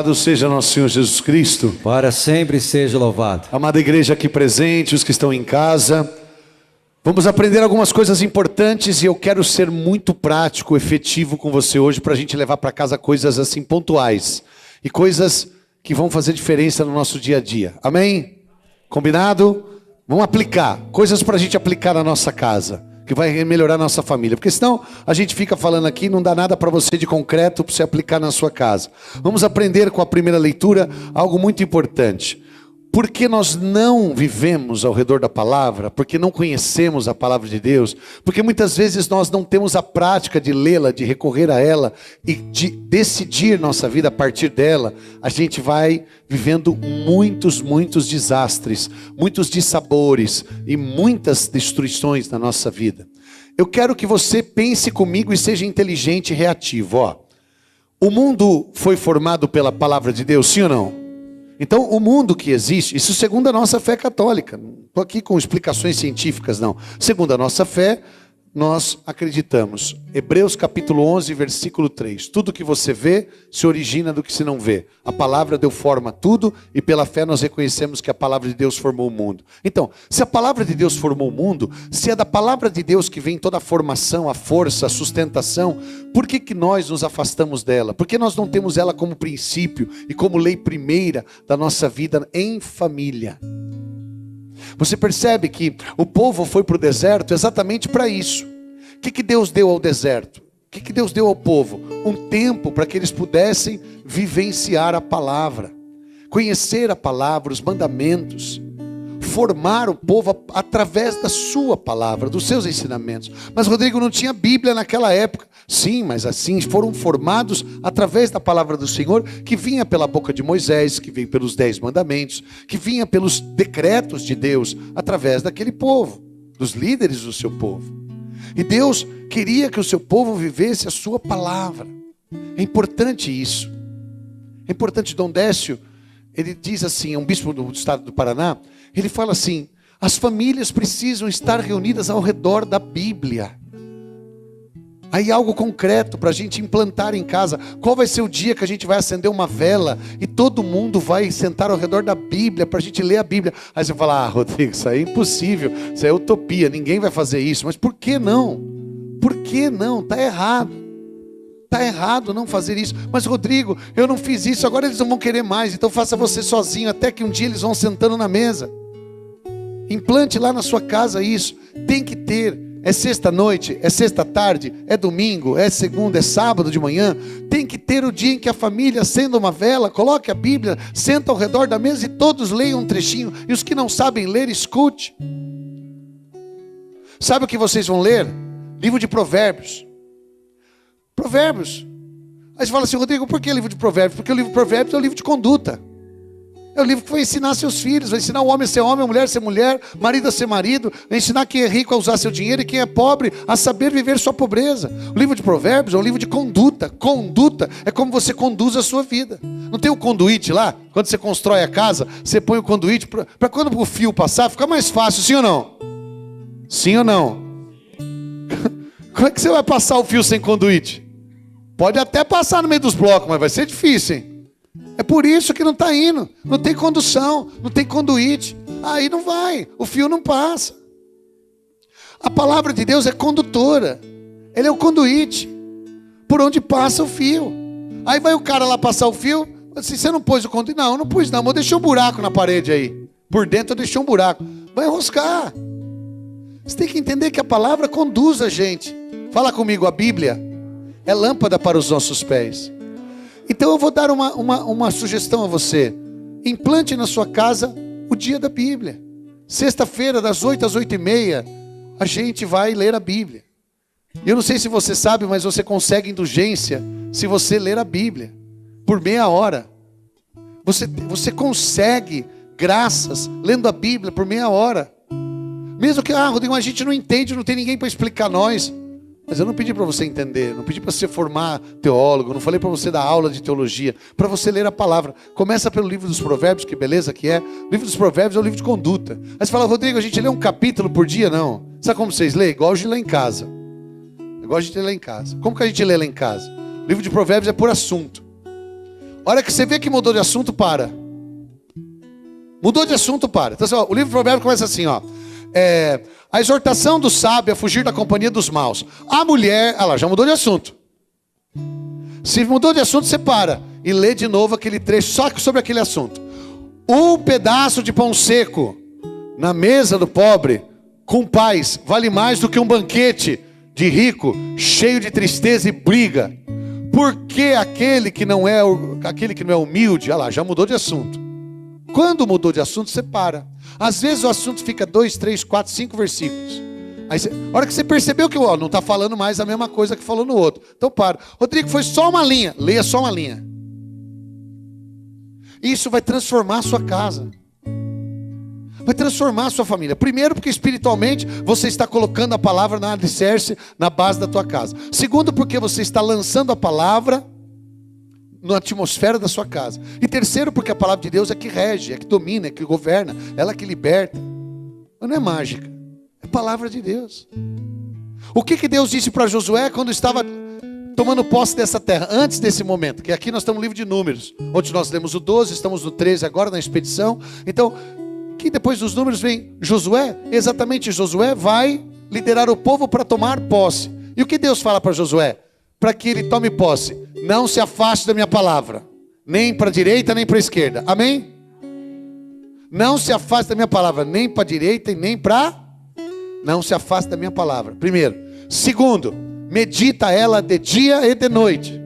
Louvado seja nosso Senhor Jesus Cristo. Para sempre seja louvado. Amada igreja aqui presente, os que estão em casa, vamos aprender algumas coisas importantes e eu quero ser muito prático, efetivo com você hoje para a gente levar para casa coisas assim pontuais e coisas que vão fazer diferença no nosso dia a dia. Amém? Combinado? Vamos aplicar, coisas para a gente aplicar na nossa casa, que vai melhorar a nossa família, porque senão a gente fica falando aqui, não dá nada para você de concreto para você aplicar na sua casa. Vamos aprender com a primeira leitura algo muito importante. Por que nós não vivemos ao redor da palavra? Porque não conhecemos a palavra de Deus? Porque muitas vezes nós não temos a prática de lê-la, de recorrer a ela e de decidir nossa vida a partir dela. A gente vai vivendo muitos desastres, muitos dissabores e muitas destruições na nossa vida. Eu quero que você pense comigo e seja inteligente e reativo. O mundo foi formado pela palavra de Deus, sim ou não? Então, o mundo que existe, isso segundo a nossa fé católica, não estou aqui com explicações científicas, não. Segundo a nossa fé, nós acreditamos. Hebreus capítulo 11, versículo 3. Tudo que você vê se origina do que se não vê. A palavra deu forma a tudo e pela fé nós reconhecemos que a palavra de Deus formou o mundo. Então, se a palavra de Deus formou o mundo, se é da palavra de Deus que vem toda a formação, a força, a sustentação, por que nós nos afastamos dela? Por que nós não temos ela como princípio e como lei primeira da nossa vida em família? Você percebe que o povo foi para o deserto exatamente para isso. O que Deus deu ao deserto? O que Deus deu ao povo? Um tempo para que eles pudessem vivenciar a palavra, conhecer a palavra, os mandamentos, formar o povo através da sua palavra, dos seus ensinamentos. Mas Rodrigo, não tinha Bíblia naquela época. Sim, mas assim foram formados através da palavra do Senhor, que vinha pela boca de Moisés, que veio pelos 10 mandamentos, que vinha pelos decretos de Deus, através daquele povo, dos líderes do seu povo. E Deus queria que o seu povo vivesse a sua palavra. É importante isso. É importante. Dom Décio, ele diz assim, é um bispo do estado do Paraná, ele fala assim: as famílias precisam estar reunidas ao redor da Bíblia. Aí algo concreto para a gente implantar em casa. Qual vai ser o dia que a gente vai acender uma vela e todo mundo vai sentar ao redor da Bíblia para a gente ler a Bíblia? Aí você fala: Rodrigo, isso aí é impossível, isso é utopia, ninguém vai fazer isso. Mas por que não? Por que não? Está errado. Está errado não fazer isso. Mas Rodrigo, eu não fiz isso, agora eles não vão querer mais, então faça você sozinho, até que um dia eles vão sentando na mesa. Implante lá na sua casa isso. Tem que ter. É sexta-noite, é sexta-tarde, é domingo, é segunda, é sábado de manhã. Tem que ter o dia em que a família acenda uma vela, coloque a Bíblia, senta ao redor da mesa e todos leiam um trechinho. E os que não sabem ler, escute. Sabe o que vocês vão ler? Livro de Provérbios. Provérbios. Aí você fala assim: Rodrigo, por que livro de Provérbios? Porque o livro de Provérbios é o livro de conduta. É o livro que vai ensinar seus filhos, vai ensinar o homem a ser homem, a mulher a ser mulher, marido a ser marido, vai ensinar quem é rico a usar seu dinheiro e quem é pobre a saber viver sua pobreza. O livro de Provérbios é um livro de conduta. Conduta é como você conduz a sua vida. Não tem o conduíte lá? Quando você constrói a casa, você põe o conduíte para quando o fio passar, fica mais fácil, sim ou não? Sim ou não? Como é que você vai passar o fio sem conduíte? Pode até passar no meio dos blocos, mas vai ser difícil, hein? É por isso que não está indo. Não tem condução, não tem conduíte. Aí não vai, o fio não passa. A palavra de Deus é condutora. Ele é o conduíte por onde passa o fio. Aí vai o cara lá passar o fio, assim: você não pôs o conduíte? Não, não pus não, mas eu deixei um buraco na parede aí. Por dentro eu deixei um buraco. Vai enroscar. Você tem que entender que a palavra conduz a gente. Fala comigo: a Bíblia é lâmpada para os nossos pés. Então eu vou dar uma sugestão a você. Implante na sua casa o dia da Bíblia. Sexta-feira, das 8 às 8h30, a gente vai ler a Bíblia. Eu não sei se você sabe, mas você consegue indulgência se você ler a Bíblia por meia hora. Você consegue graças lendo a Bíblia por meia hora. Mesmo que, Rodrigo, a gente não entende, não tem ninguém para explicar nós. Mas eu não pedi para você entender, não pedi para você formar teólogo, não falei para você dar aula de teologia, para você ler a palavra. Começa pelo livro dos Provérbios, que beleza que é. O livro dos Provérbios é o livro de conduta. Aí você fala: Rodrigo, a gente lê um capítulo por dia? Não. Sabe como vocês lêem? Igual a gente lê em casa. Igual a gente lê lá em casa. Como que a gente lê lá em casa? O livro de Provérbios é por assunto. A hora que você vê que mudou de assunto, para. Mudou de assunto, para. Então, assim, ó, o livro de Provérbios começa assim, ó. A exortação do sábio é fugir da companhia dos maus. A mulher, ela já mudou de assunto. Se mudou de assunto, você para e lê de novo aquele trecho só sobre aquele assunto. Um pedaço de pão seco na mesa do pobre, com paz, vale mais do que um banquete de rico, cheio de tristeza e briga. Porque aquele que não é humilde, olha lá, já mudou de assunto. Quando mudou de assunto, você para. Às vezes o assunto fica 2, 3, 4, 5 versículos. Aí a hora que você percebeu que não está falando mais a mesma coisa que falou no outro. Então para. Rodrigo, foi só uma linha. Leia só uma linha. Isso vai transformar a sua casa. Vai transformar a sua família. Primeiro, porque espiritualmente você está colocando a palavra na alicerce, na base da tua casa. Segundo, porque você está lançando a palavra na atmosfera da sua casa. E terceiro, porque a palavra de Deus é que rege, é que domina, é que governa, ela que liberta. Mas não é mágica, é palavra de Deus. O que Deus disse para Josué quando estava tomando posse dessa terra, antes desse momento? Que aqui nós estamos no livro de Números, onde nós lemos o 12, estamos no 13 agora na expedição. Então, que depois dos Números vem Josué, exatamente Josué vai liderar o povo para tomar posse. E o que Deus fala para Josué? Para que ele tome posse: não se afaste da minha palavra, nem para a direita, nem para a esquerda. Amém? Não se afaste da minha palavra, nem para a direita e nem para... Não se afaste da minha palavra. Primeiro. Segundo, medita ela de dia e de noite.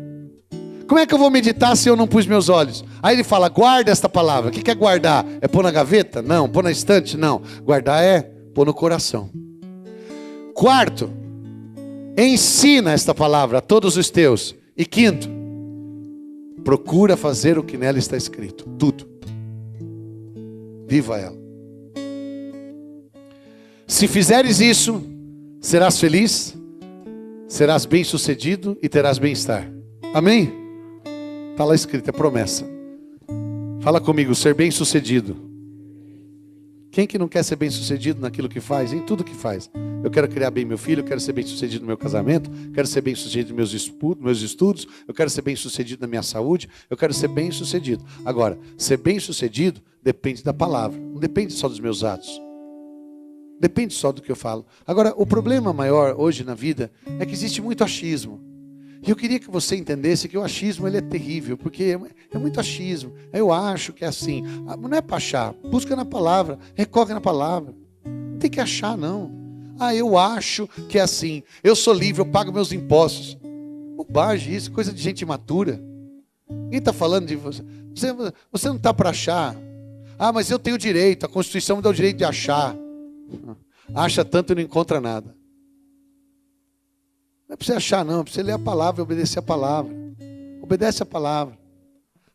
Como é que eu vou meditar se eu não pus meus olhos? Aí ele fala, guarda esta palavra. O que é guardar? É pôr na gaveta? Não. Pôr na estante? Não. Guardar é pôr no coração. Quarto, ensina esta palavra a todos os teus. E quinto, procura fazer o que nela está escrito. Tudo. Viva ela. Se fizeres isso, serás feliz, serás bem-sucedido e terás bem-estar. Amém? Está lá escrito, é promessa. Fala comigo, ser bem-sucedido. Quem que não quer ser bem-sucedido naquilo que faz? Em tudo que faz. Eu quero criar bem meu filho, eu quero ser bem-sucedido no meu casamento, quero ser bem-sucedido nos meus estudos, eu quero ser bem-sucedido na minha saúde, eu quero ser bem-sucedido. Agora, ser bem-sucedido depende da palavra, não depende só dos meus atos. Depende só do que eu falo. Agora, o problema maior hoje na vida é que existe muito achismo. E eu queria que você entendesse que o achismo ele é terrível, porque é muito achismo. Eu acho que é assim. Não é para achar. Busca na palavra, recorre na palavra. Não tem que achar, não. Eu acho que é assim. Eu sou livre, eu pago meus impostos. Bobagem isso, coisa de gente imatura. Ninguém está falando de você. Você não está para achar. Mas eu tenho direito, a Constituição me dá o direito de achar. Acha tanto e não encontra nada. Não é para você achar, não. É para você ler a palavra e obedecer a palavra. Obedece a palavra.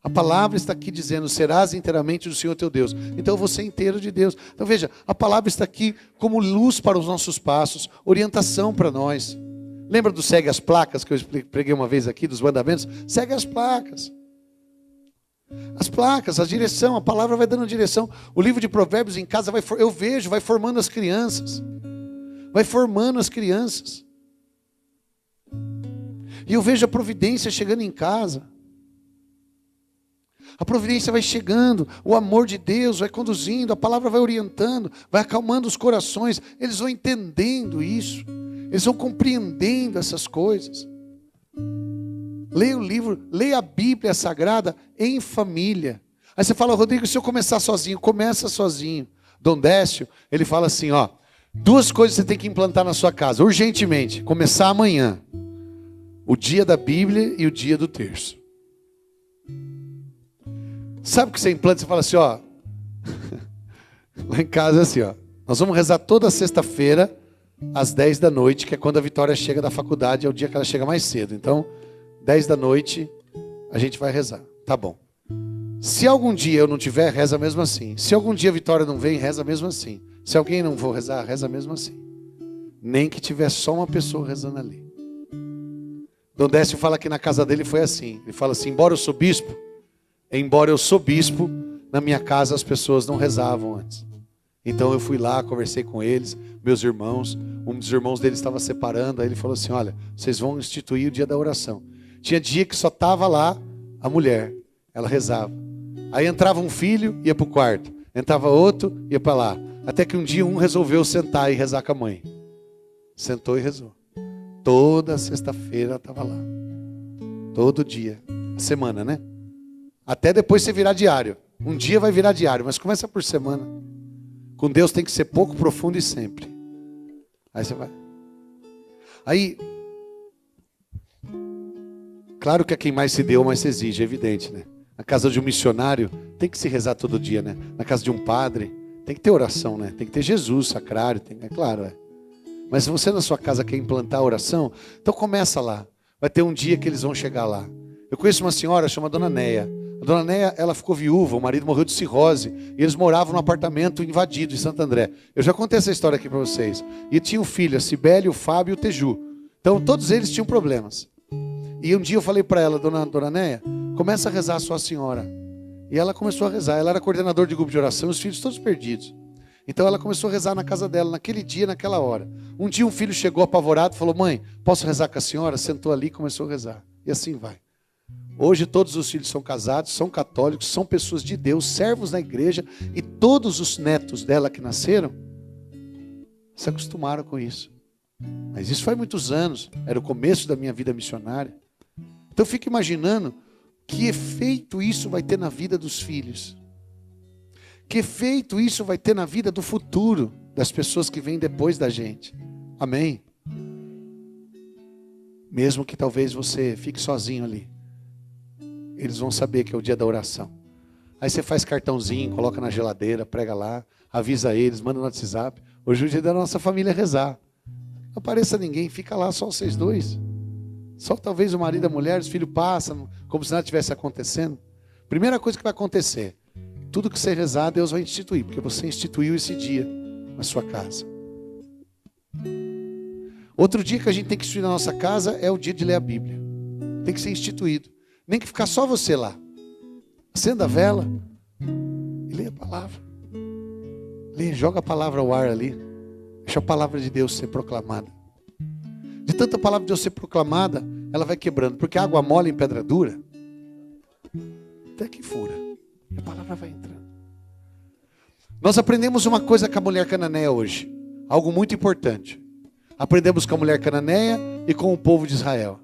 A palavra está aqui dizendo, serás inteiramente do Senhor teu Deus. Então eu vou ser inteiro de Deus. Então veja, a palavra está aqui como luz para os nossos passos, orientação para nós. Lembra do segue as placas que eu preguei uma vez aqui, dos mandamentos? Segue as placas. As placas, a direção, a palavra vai dando direção. O livro de Provérbios em casa, eu vejo, vai formando as crianças. Vai formando as crianças. E eu vejo a providência chegando em casa. A providência vai chegando, o amor de Deus vai conduzindo, a palavra vai orientando, vai acalmando os corações. Eles vão entendendo isso. Eles vão compreendendo essas coisas. Leia o livro, leia a Bíblia Sagrada em família. Aí você fala, Rodrigo, se eu começar sozinho, começa sozinho. Dom Décio, ele fala assim, 2 coisas você tem que implantar na sua casa, urgentemente. Começar amanhã. O dia da Bíblia e o dia do terço. Sabe o que você implanta? Você fala assim, lá em casa é assim, nós vamos rezar toda sexta-feira, às 10 da noite, que é quando a Vitória chega da faculdade, é o dia que ela chega mais cedo. Então, 10 da noite, a gente vai rezar. Tá bom. Se algum dia eu não tiver, reza mesmo assim. Se algum dia a Vitória não vem, reza mesmo assim. Se alguém não for rezar, reza mesmo assim. Nem que tiver só uma pessoa rezando ali. Dom Décio fala que na casa dele foi assim. Ele fala assim, embora eu sou bispo, na minha casa as pessoas não rezavam antes. Então eu fui lá, conversei com eles, meus irmãos. Um dos irmãos dele estava separando. Aí ele falou assim, olha, vocês vão instituir o dia da oração. Tinha dia que só estava lá a mulher. Ela rezava. Aí entrava um filho, ia para o quarto. Entrava outro, ia para lá. Até que um dia um resolveu sentar e rezar com a mãe. Sentou e rezou. Toda sexta-feira ela estava lá. Todo dia. Semana, né? Até depois você virar diário. Um dia vai virar diário, mas começa por semana. Com Deus tem que ser pouco, profundo e sempre. Aí você vai. Aí, claro que a quem mais se deu, mais se exige, é evidente, né? Na casa de um missionário, tem que se rezar todo dia, né? Na casa de um padre, tem que ter oração, né? Tem que ter Jesus, sacrário, é claro, é. Mas se você na sua casa quer implantar a oração, então começa lá. Vai ter um dia que eles vão chegar lá. Eu conheço uma senhora chamada Dona Neia. A Dona Neia, ela ficou viúva, o marido morreu de cirrose, e eles moravam num apartamento invadido em Santo André. Eu já contei essa história aqui para vocês. E tinha um filho, a Cibele, o Fábio e o Teju. Então todos eles tinham problemas. E um dia eu falei para ela, Dona Neia, começa a rezar a sua senhora. E ela começou a rezar. Ela era coordenadora de grupo de oração, os filhos todos perdidos. Então ela começou a rezar na casa dela, naquele dia, naquela hora. Um dia um filho chegou apavorado e falou: mãe, posso rezar com a senhora? Sentou ali e começou a rezar. E assim vai. Hoje todos os filhos são casados, são católicos, são pessoas de Deus, servos na igreja. E todos os netos dela que nasceram se acostumaram com isso. Mas isso faz muitos anos. Era o começo da minha vida missionária. Então eu fico imaginando que efeito isso vai ter na vida dos filhos. Que efeito isso vai ter na vida do futuro das pessoas que vêm depois da gente. Amém? Mesmo que talvez você fique sozinho ali, eles vão saber que é o dia da oração. Aí você faz cartãozinho, coloca na geladeira, prega lá, avisa eles, manda no WhatsApp. Hoje é o dia da nossa família rezar. Não apareça ninguém, fica lá só vocês dois. Só talvez o marido e a mulher, os filhos passam, como se nada estivesse acontecendo. Primeira coisa que vai acontecer: tudo que você rezar, Deus vai instituir, porque você instituiu esse dia na sua casa. Outro dia que a gente tem que instituir na nossa casa é o dia de ler a Bíblia. Tem que ser instituído. Nem que ficar só você lá. Acenda a vela e lê a palavra. Lê, joga a palavra ao ar ali. Deixa a palavra de Deus ser proclamada. De tanta palavra de Deus ser proclamada, ela vai quebrando. Porque a água mole em pedra dura, até que fura. A palavra vai entrando. Nós aprendemos uma coisa com a mulher cananeia hoje. Algo muito importante. Aprendemos com a mulher cananeia e com o povo de Israel.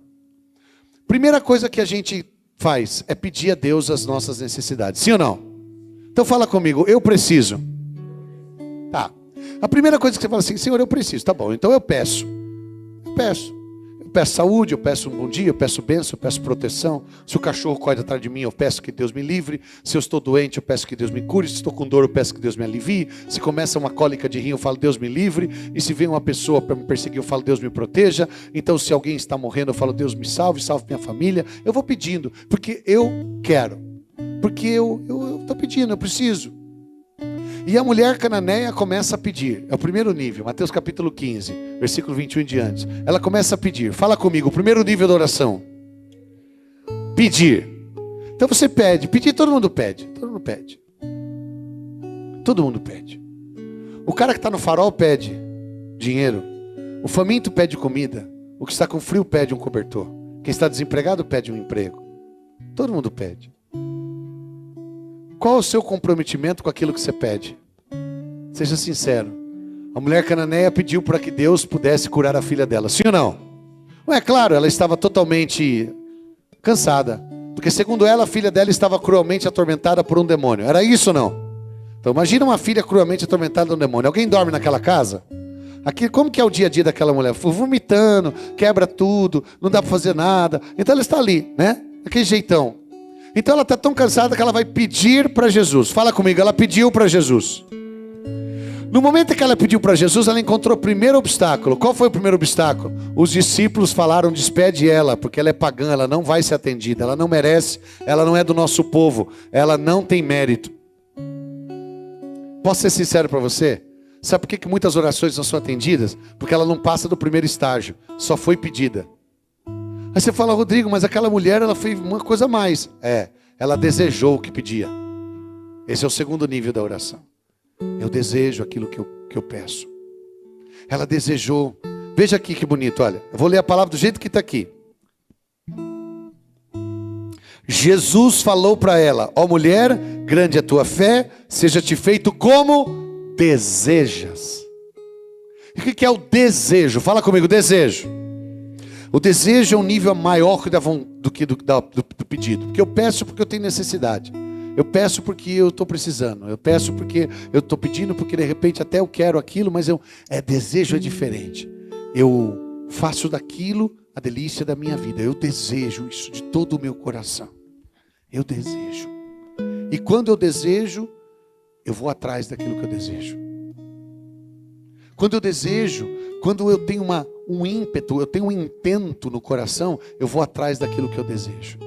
Primeira coisa que a gente faz é pedir a Deus as nossas necessidades. Sim ou não? Então fala comigo, eu preciso. Tá. A primeira coisa que você fala assim: Senhor, eu preciso. Tá bom, então eu peço. Eu peço. Eu peço saúde, eu peço um bom dia, eu peço bênção, eu peço proteção. Se o cachorro corre atrás de mim, eu peço que Deus me livre. Se eu estou doente, eu peço que Deus me cure. Se estou com dor, eu peço que Deus me alivie. Se começa uma cólica de rim, eu falo: Deus me livre. E se vem uma pessoa para me perseguir, eu falo: Deus me proteja. Então se alguém está morrendo, eu falo: Deus me salve, salve minha família. Eu vou pedindo, porque eu quero. Porque eu estou pedindo, eu preciso. E a mulher cananeia começa a pedir. É o primeiro nível, Mateus capítulo 15, versículo 21 em diante. Ela começa a pedir. Fala comigo, o primeiro nível da oração: pedir. Então você pede. Pedir, todo mundo pede. Todo mundo pede. Todo mundo pede. O cara que está no farol pede dinheiro. O faminto pede comida. O que está com frio pede um cobertor. Quem está desempregado pede um emprego. Todo mundo pede. Qual é o seu comprometimento com aquilo que você pede? Seja sincero. A mulher cananeia pediu para que Deus pudesse curar a filha dela. Sim ou não? É claro, ela estava totalmente cansada. Porque segundo ela, a filha dela estava cruelmente atormentada por um demônio. Era isso ou não? Então imagina uma filha cruelmente atormentada por um demônio. Alguém dorme naquela casa? Aqui, como que é o dia a dia daquela mulher? Vomitando, quebra tudo, não dá para fazer nada. Então ela está ali, né? Daquele jeitão. Então ela está tão cansada que ela vai pedir para Jesus. Fala comigo, ela pediu para Jesus. No momento que ela pediu para Jesus, ela encontrou o primeiro obstáculo. Qual foi o primeiro obstáculo? Os discípulos falaram: despede ela, porque ela é pagã, ela não vai ser atendida, ela não merece, ela não é do nosso povo, ela não tem mérito. Posso ser sincero para você? Sabe por que muitas orações não são atendidas? Porque ela não passa do primeiro estágio, só foi pedida. Aí você fala: Rodrigo, mas aquela mulher, ela fez uma coisa a mais. Ela desejou o que pedia. Esse é o segundo nível da oração. Eu desejo aquilo que eu peço. Ela desejou. Veja aqui que bonito, olha. Eu vou ler a palavra do jeito que está aqui. Jesus falou para ela: ó mulher, grande é a tua fé, seja-te feito como desejas. E o que é o desejo? Fala comigo, desejo. O desejo é um nível maior do que do pedido. Porque eu peço porque eu tenho necessidade. Eu peço porque eu estou precisando. Eu peço porque eu estou pedindo, porque de repente até eu quero aquilo, mas desejo é diferente. Eu faço daquilo a delícia da minha vida. Eu desejo isso de todo o meu coração. Eu desejo. E quando eu desejo, eu vou atrás daquilo que eu desejo. Quando eu desejo, quando eu tenho um ímpeto, eu tenho um intento no coração, eu vou atrás daquilo que eu desejo.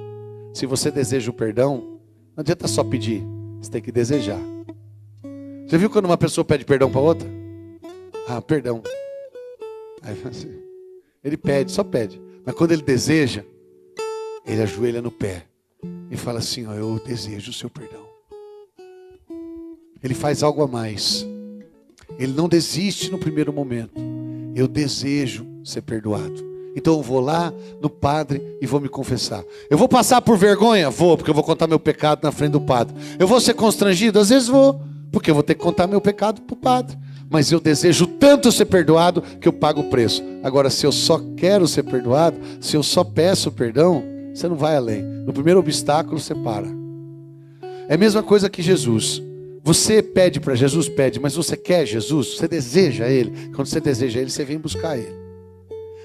Se você deseja o perdão, não adianta só pedir, você tem que desejar. Você viu quando uma pessoa pede perdão para outra? Ah, perdão. Aí assim, ele pede, só pede. Mas quando ele deseja, ele ajoelha no pé e fala assim: ó, eu desejo o seu perdão. Ele faz algo a mais. Ele não desiste no primeiro momento. Eu desejo ser perdoado. Então eu vou lá no padre e vou me confessar. Eu vou passar por vergonha? Vou, porque eu vou contar meu pecado na frente do padre. Eu vou ser constrangido? Às vezes vou, porque eu vou ter que contar meu pecado para o padre. Mas eu desejo tanto ser perdoado que eu pago o preço. Agora, se eu só quero ser perdoado, se eu só peço perdão, você não vai além. No primeiro obstáculo você para. É a mesma coisa que Jesus. Você pede para Jesus, pede, mas você quer Jesus? Você deseja Ele? Quando você deseja Ele, você vem buscar Ele.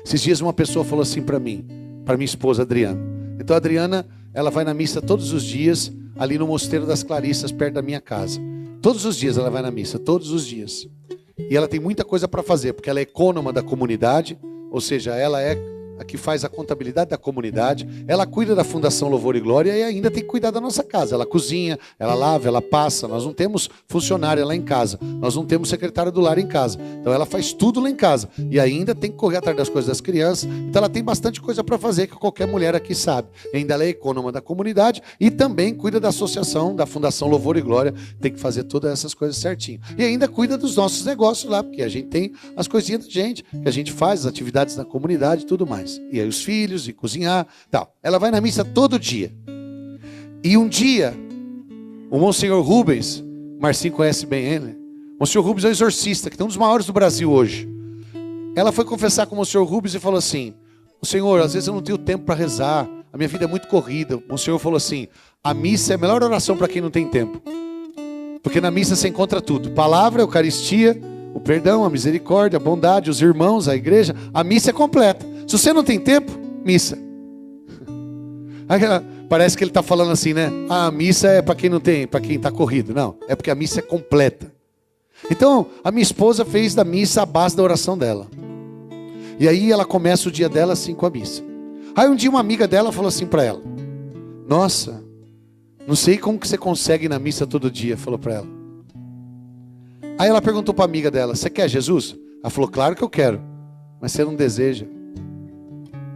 Esses dias uma pessoa falou assim para mim, para minha esposa Adriana. Então a Adriana, ela vai na missa todos os dias, ali no Mosteiro das Clarissas, perto da minha casa. Todos os dias ela vai na missa, todos os dias. E ela tem muita coisa para fazer, porque ela é ecônoma da comunidade, ou seja, ela é a que faz a contabilidade da comunidade, ela cuida da Fundação Louvor e Glória e ainda tem que cuidar da nossa casa. Ela cozinha, ela lava, ela passa. Nós não temos funcionária lá em casa, nós não temos secretária do lar em casa. Então ela faz tudo lá em casa e ainda tem que correr atrás das coisas das crianças. Então ela tem bastante coisa para fazer que qualquer mulher aqui sabe. E ainda ela é ecônoma da comunidade e também cuida da associação, da Fundação Louvor e Glória. Tem que fazer todas essas coisas certinho. E ainda cuida dos nossos negócios lá, porque a gente tem as coisinhas da gente, que a gente faz, as atividades na comunidade e tudo mais. E aí os filhos, e cozinhar, tal. Ela vai na missa todo dia. E um dia, o Monsenhor Rubens, Marcinho conhece bem ele, Monsenhor Rubens é um exorcista, que é um dos maiores do Brasil hoje. Ela foi confessar com o Monsenhor Rubens e falou assim: Senhor, às vezes eu não tenho tempo para rezar, a minha vida é muito corrida. O Monsenhor falou assim: a missa é a melhor oração para quem não tem tempo. Porque na missa você encontra tudo: palavra, Eucaristia, o perdão, a misericórdia, a bondade, os irmãos, a igreja. A missa é completa. Se você não tem tempo, missa. Parece que ele está falando assim, né? A missa é para quem não tem, para quem está corrido. Não, é porque a missa é completa. Então, a minha esposa fez da missa a base da oração dela. E aí ela começa o dia dela assim com a missa. Aí um dia uma amiga dela falou assim para ela: nossa, não sei como que você consegue ir na missa todo dia, falou para ela. Aí ela perguntou para a amiga dela: você quer Jesus? Ela falou: claro que eu quero, mas você não deseja.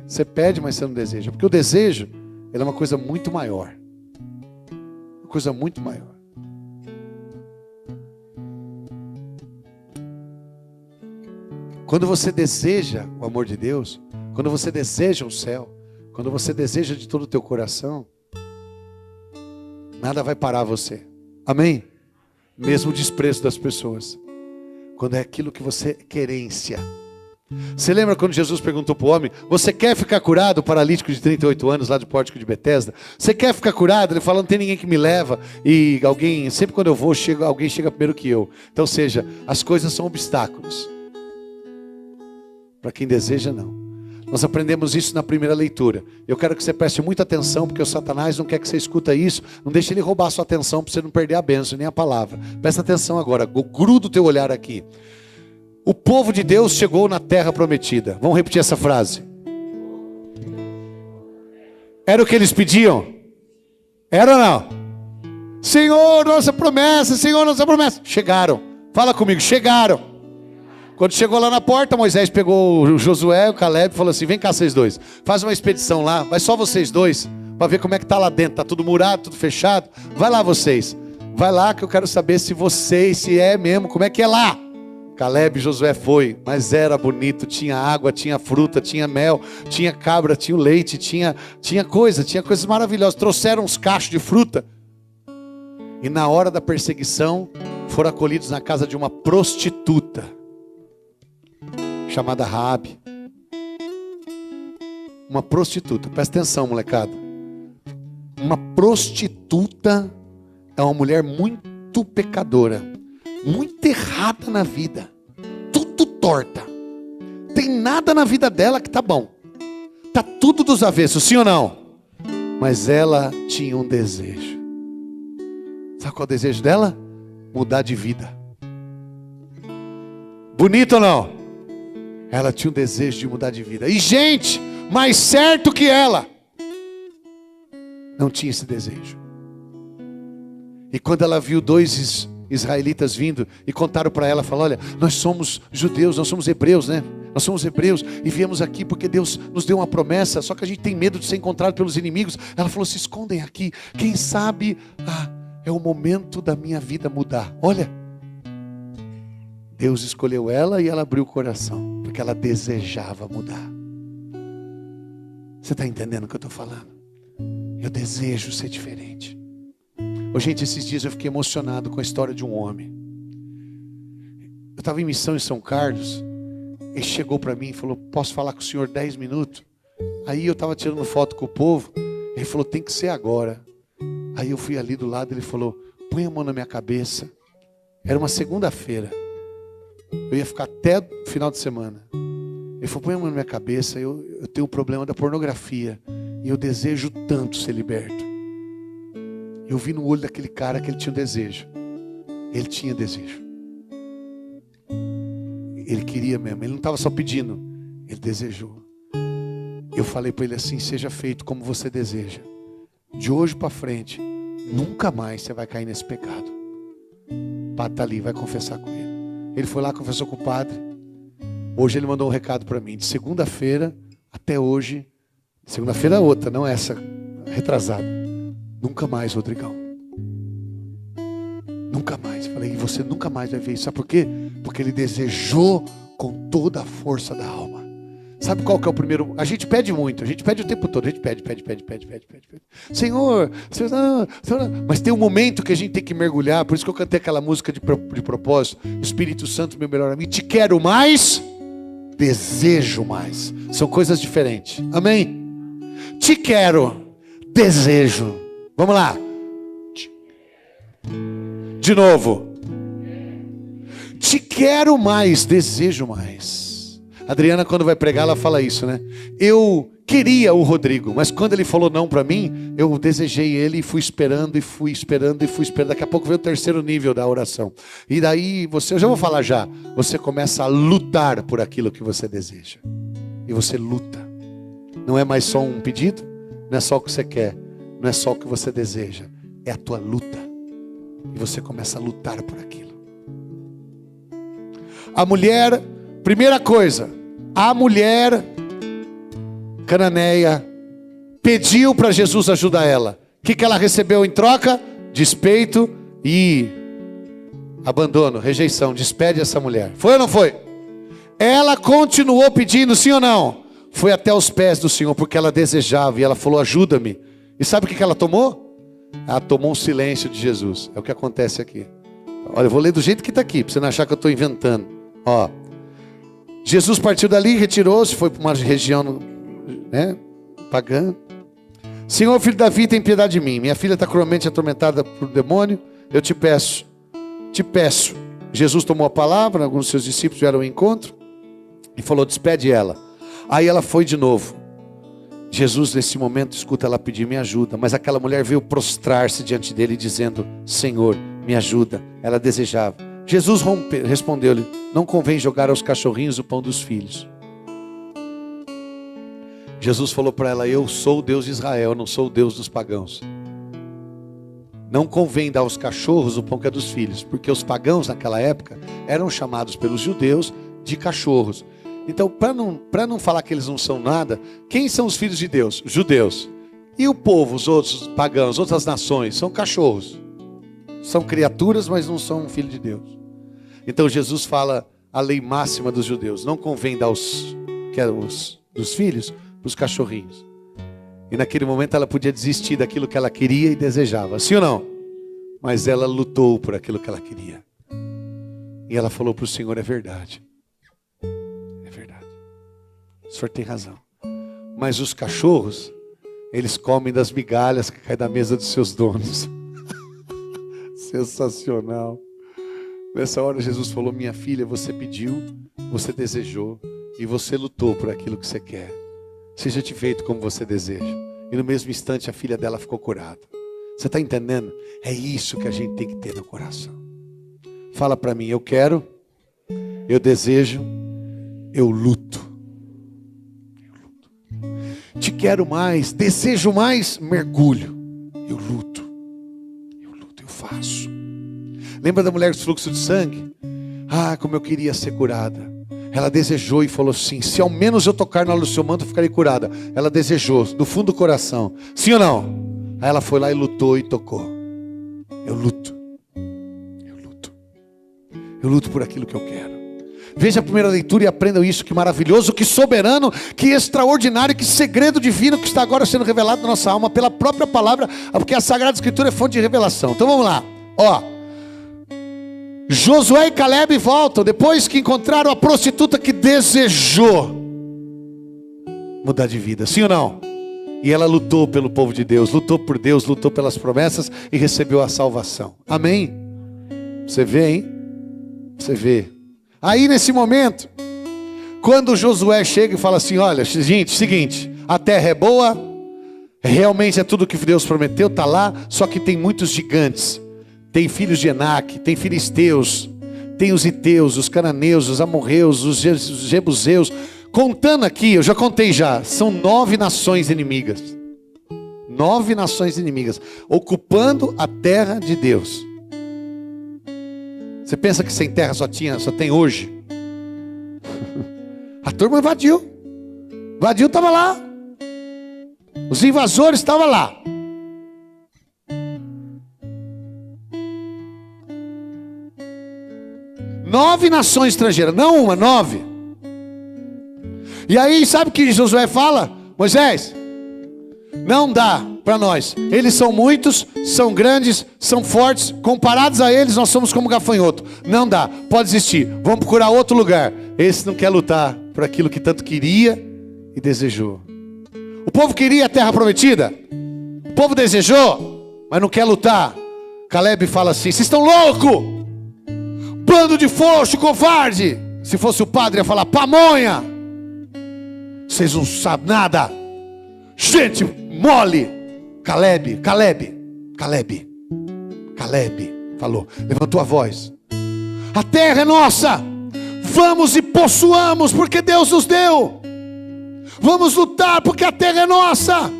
Você pede, mas você não deseja. Porque o desejo, ele é uma coisa muito maior. Uma coisa muito maior. Quando você deseja o amor de Deus, quando você deseja o céu, quando você deseja de todo o teu coração, nada vai parar você. Amém? Mesmo o desprezo das pessoas. Quando é aquilo que você querência. Você lembra quando Jesus perguntou para o homem: você quer ficar curado? O paralítico de 38 anos lá do pórtico de Betesda. Você quer ficar curado? Ele falou: não tem ninguém que me leva. E alguém, sempre quando eu vou, alguém chega primeiro que eu. Então, ou seja, as coisas são obstáculos. Para quem deseja, não. Nós aprendemos isso na primeira leitura. Eu quero que você preste muita atenção, porque o Satanás não quer que você escuta isso. Não deixe ele roubar a sua atenção para você não perder a bênção, nem a palavra. Presta atenção agora, gruda o teu olhar aqui. O povo de Deus chegou na terra prometida. Vamos repetir essa frase. Era o que eles pediam? Era ou não? Senhor, nossa promessa, Senhor, nossa promessa. Chegaram. Fala comigo, chegaram. Quando chegou lá na porta, Moisés pegou o Josué, o Caleb e falou assim: vem cá vocês dois, faz uma expedição lá, vai só vocês dois, para ver como é que está lá dentro. Está tudo murado, tudo fechado. Vai lá vocês. Vai lá que eu quero saber se é mesmo, como é que é lá. Caleb e Josué foi, mas era bonito, tinha água, tinha fruta, tinha mel, tinha cabra, tinha leite, tinha coisas maravilhosas. Trouxeram uns cachos de fruta. E na hora da perseguição, foram acolhidos na casa de uma prostituta, chamada Raabe. Uma prostituta, presta atenção, molecada. Uma prostituta é uma mulher muito pecadora, muito errada na vida, tudo torta. Tem nada na vida dela que tá bom. Tá tudo dos avessos, sim ou não? Mas ela tinha um desejo. Sabe qual é o desejo dela? Mudar de vida. Bonito ou não? Ela tinha um desejo de mudar de vida. E gente, mais certo que ela, não tinha esse desejo. E quando ela viu dois israelitas vindo e contaram para ela, falaram: olha, nós somos judeus, nós somos hebreus, né? Nós somos hebreus e viemos aqui porque Deus nos deu uma promessa, só que a gente tem medo de ser encontrado pelos inimigos. Ela falou: se escondem aqui, quem sabe é o momento da minha vida mudar. Olha, Deus escolheu ela e ela abriu o coração, porque ela desejava mudar. Você está entendendo o que eu estou falando? Eu desejo ser diferente. Oh, gente, esses dias eu fiquei emocionado com a história de um homem. Eu estava em missão em São Carlos. Ele chegou para mim e falou: posso falar com o senhor 10 minutos? Aí eu estava tirando foto com o povo. Ele falou: tem que ser agora. Aí eu fui ali do lado, ele falou: põe a mão na minha cabeça. Era uma segunda-feira. Eu ia ficar até o final de semana. Ele falou: põe a mão na minha cabeça, eu tenho o problema da pornografia. E eu desejo tanto ser liberto. Eu vi no olho daquele cara que ele tinha um desejo. Ele tinha desejo. Ele queria mesmo, ele não estava só pedindo, ele desejou. Eu falei para ele assim: seja feito como você deseja. De hoje para frente, nunca mais você vai cair nesse pecado. O padre está ali, vai confessar com ele. Ele foi lá, confessou com o padre. Hoje ele mandou um recado para mim. De segunda-feira até hoje, segunda-feira outra, não essa, retrasada. Nunca mais, Rodrigão. Nunca mais. Falei: e você nunca mais vai ver isso. Sabe por quê? Porque ele desejou com toda a força da alma. Sabe qual que é o primeiro? A gente pede muito, a gente pede o tempo todo, a gente pede. Senhor, Senhor, mas tem um momento que a gente tem que mergulhar. Por isso que eu cantei aquela música de propósito: Espírito Santo, meu melhor amigo, te quero mais, desejo mais. São coisas diferentes. Amém? Te quero, desejo. Vamos lá. De novo. Te quero mais, desejo mais. Adriana, quando vai pregar, ela fala isso, né? Eu queria o Rodrigo, mas quando ele falou não para mim, eu desejei ele e fui esperando. Daqui a pouco veio o terceiro nível da oração. E daí eu já vou falar já. Você começa a lutar por aquilo que você deseja. E você luta. Não é mais só um pedido, não é só o que você quer, não é só o que você deseja. É a tua luta. E você começa a lutar por aquilo. A mulher, primeira coisa, a mulher cananeia pediu para Jesus ajudar ela. O que ela recebeu em troca? Despeito e abandono, rejeição. Despede essa mulher. Foi ou não foi? Ela continuou pedindo, sim ou não? Foi até os pés do Senhor, porque ela desejava. E ela falou: ajuda-me. E sabe o que ela tomou? Ela tomou um silêncio de Jesus. É o que acontece aqui. Olha, eu vou ler do jeito que está aqui, para você não achar que eu estou inventando. Ó, Jesus partiu dali, retirou-se, foi para uma região, né, pagã. Senhor, filho de Davi, tem piedade de mim. Minha filha está cruelmente atormentada por demônio. Eu te peço. Jesus tomou a palavra, alguns dos seus discípulos vieram ao encontro e falou: despede ela. Aí ela foi de novo. Jesus, nesse momento, escuta ela pedir: me ajuda. Mas aquela mulher veio prostrar-se diante dele, dizendo: Senhor, me ajuda. Ela desejava. Jesus respondeu-lhe: não convém jogar aos cachorrinhos o pão dos filhos. Jesus falou para ela: eu sou o Deus de Israel, não sou o Deus dos pagãos. Não convém dar aos cachorros o pão que é dos filhos, porque os pagãos naquela época eram chamados pelos judeus de cachorros. Então, para não falar que eles não são nada, quem são os filhos de Deus? Judeus. E o povo, os outros pagãos, outras nações, são cachorros. São criaturas, mas não são filho de Deus. Então Jesus fala a lei máxima dos judeus. Não convém dar dos filhos para os cachorrinhos. E naquele momento ela podia desistir daquilo que ela queria e desejava. Sim ou não? Mas ela lutou por aquilo que ela queria. E ela falou para o Senhor, é verdade. É verdade. O Senhor tem razão. Mas os cachorros, eles comem das migalhas que caem da mesa dos seus donos. Sensacional. Nessa hora Jesus falou, minha filha, você pediu, você desejou e você lutou por aquilo que você quer. Seja te feito como você deseja. E no mesmo instante a filha dela ficou curada. Você está entendendo? É isso que a gente tem que ter no coração. Fala para mim, eu quero, eu desejo, eu luto. Te quero mais, desejo mais, mergulho. Eu luto, eu faço. Lembra da mulher do fluxo de sangue? Ah, como eu queria ser curada. Ela desejou e falou assim, se ao menos eu tocar no seu manto eu ficarei curada. Ela desejou, do fundo do coração. Sim ou não? Aí ela foi lá e lutou e tocou. Eu luto. Eu luto por aquilo que eu quero. Veja a primeira leitura e aprendam isso, que maravilhoso, que soberano, que extraordinário, que segredo divino que está agora sendo revelado na nossa alma pela própria palavra, porque a Sagrada Escritura é fonte de revelação. Então vamos lá, ó. Josué e Caleb voltam, depois que encontraram a prostituta que desejou mudar de vida, sim ou não? E ela lutou pelo povo de Deus, lutou por Deus, lutou pelas promessas e recebeu a salvação. Amém? Você vê, hein? Você vê. Aí nesse momento, quando Josué chega e fala assim, olha, gente, seguinte, a terra é boa, realmente é tudo que Deus prometeu, está lá, só que tem muitos gigantes. Tem filhos de Enaque, tem filisteus, tem os iteus, os cananeus, os amorreus, os jebuseus. Contando aqui, eu já contei já, são 9 nações inimigas. 9 nações inimigas, ocupando a terra de Deus. Você pensa que sem terra só tem hoje? A turma invadiu. Estava lá. Os invasores estavam lá. Nove nações estrangeiras, não uma, 9. E aí, sabe o que Josué fala? Moisés, não dá para nós. Eles são muitos, são grandes, são fortes. Comparados a eles, nós somos como gafanhoto. Não dá, pode desistir. Vamos procurar outro lugar. Esse não quer lutar por aquilo que tanto queria e desejou. O povo queria a terra prometida. O povo desejou, mas não quer lutar. Caleb fala assim, vocês estão loucos? Bando de frouxo, covarde. Se fosse o padre ia falar, pamonha. Vocês não sabem nada. Gente mole. Caleb falou, levantou a voz. A terra é nossa. Vamos e possuamos, porque Deus nos deu. Vamos lutar, porque a terra é nossa.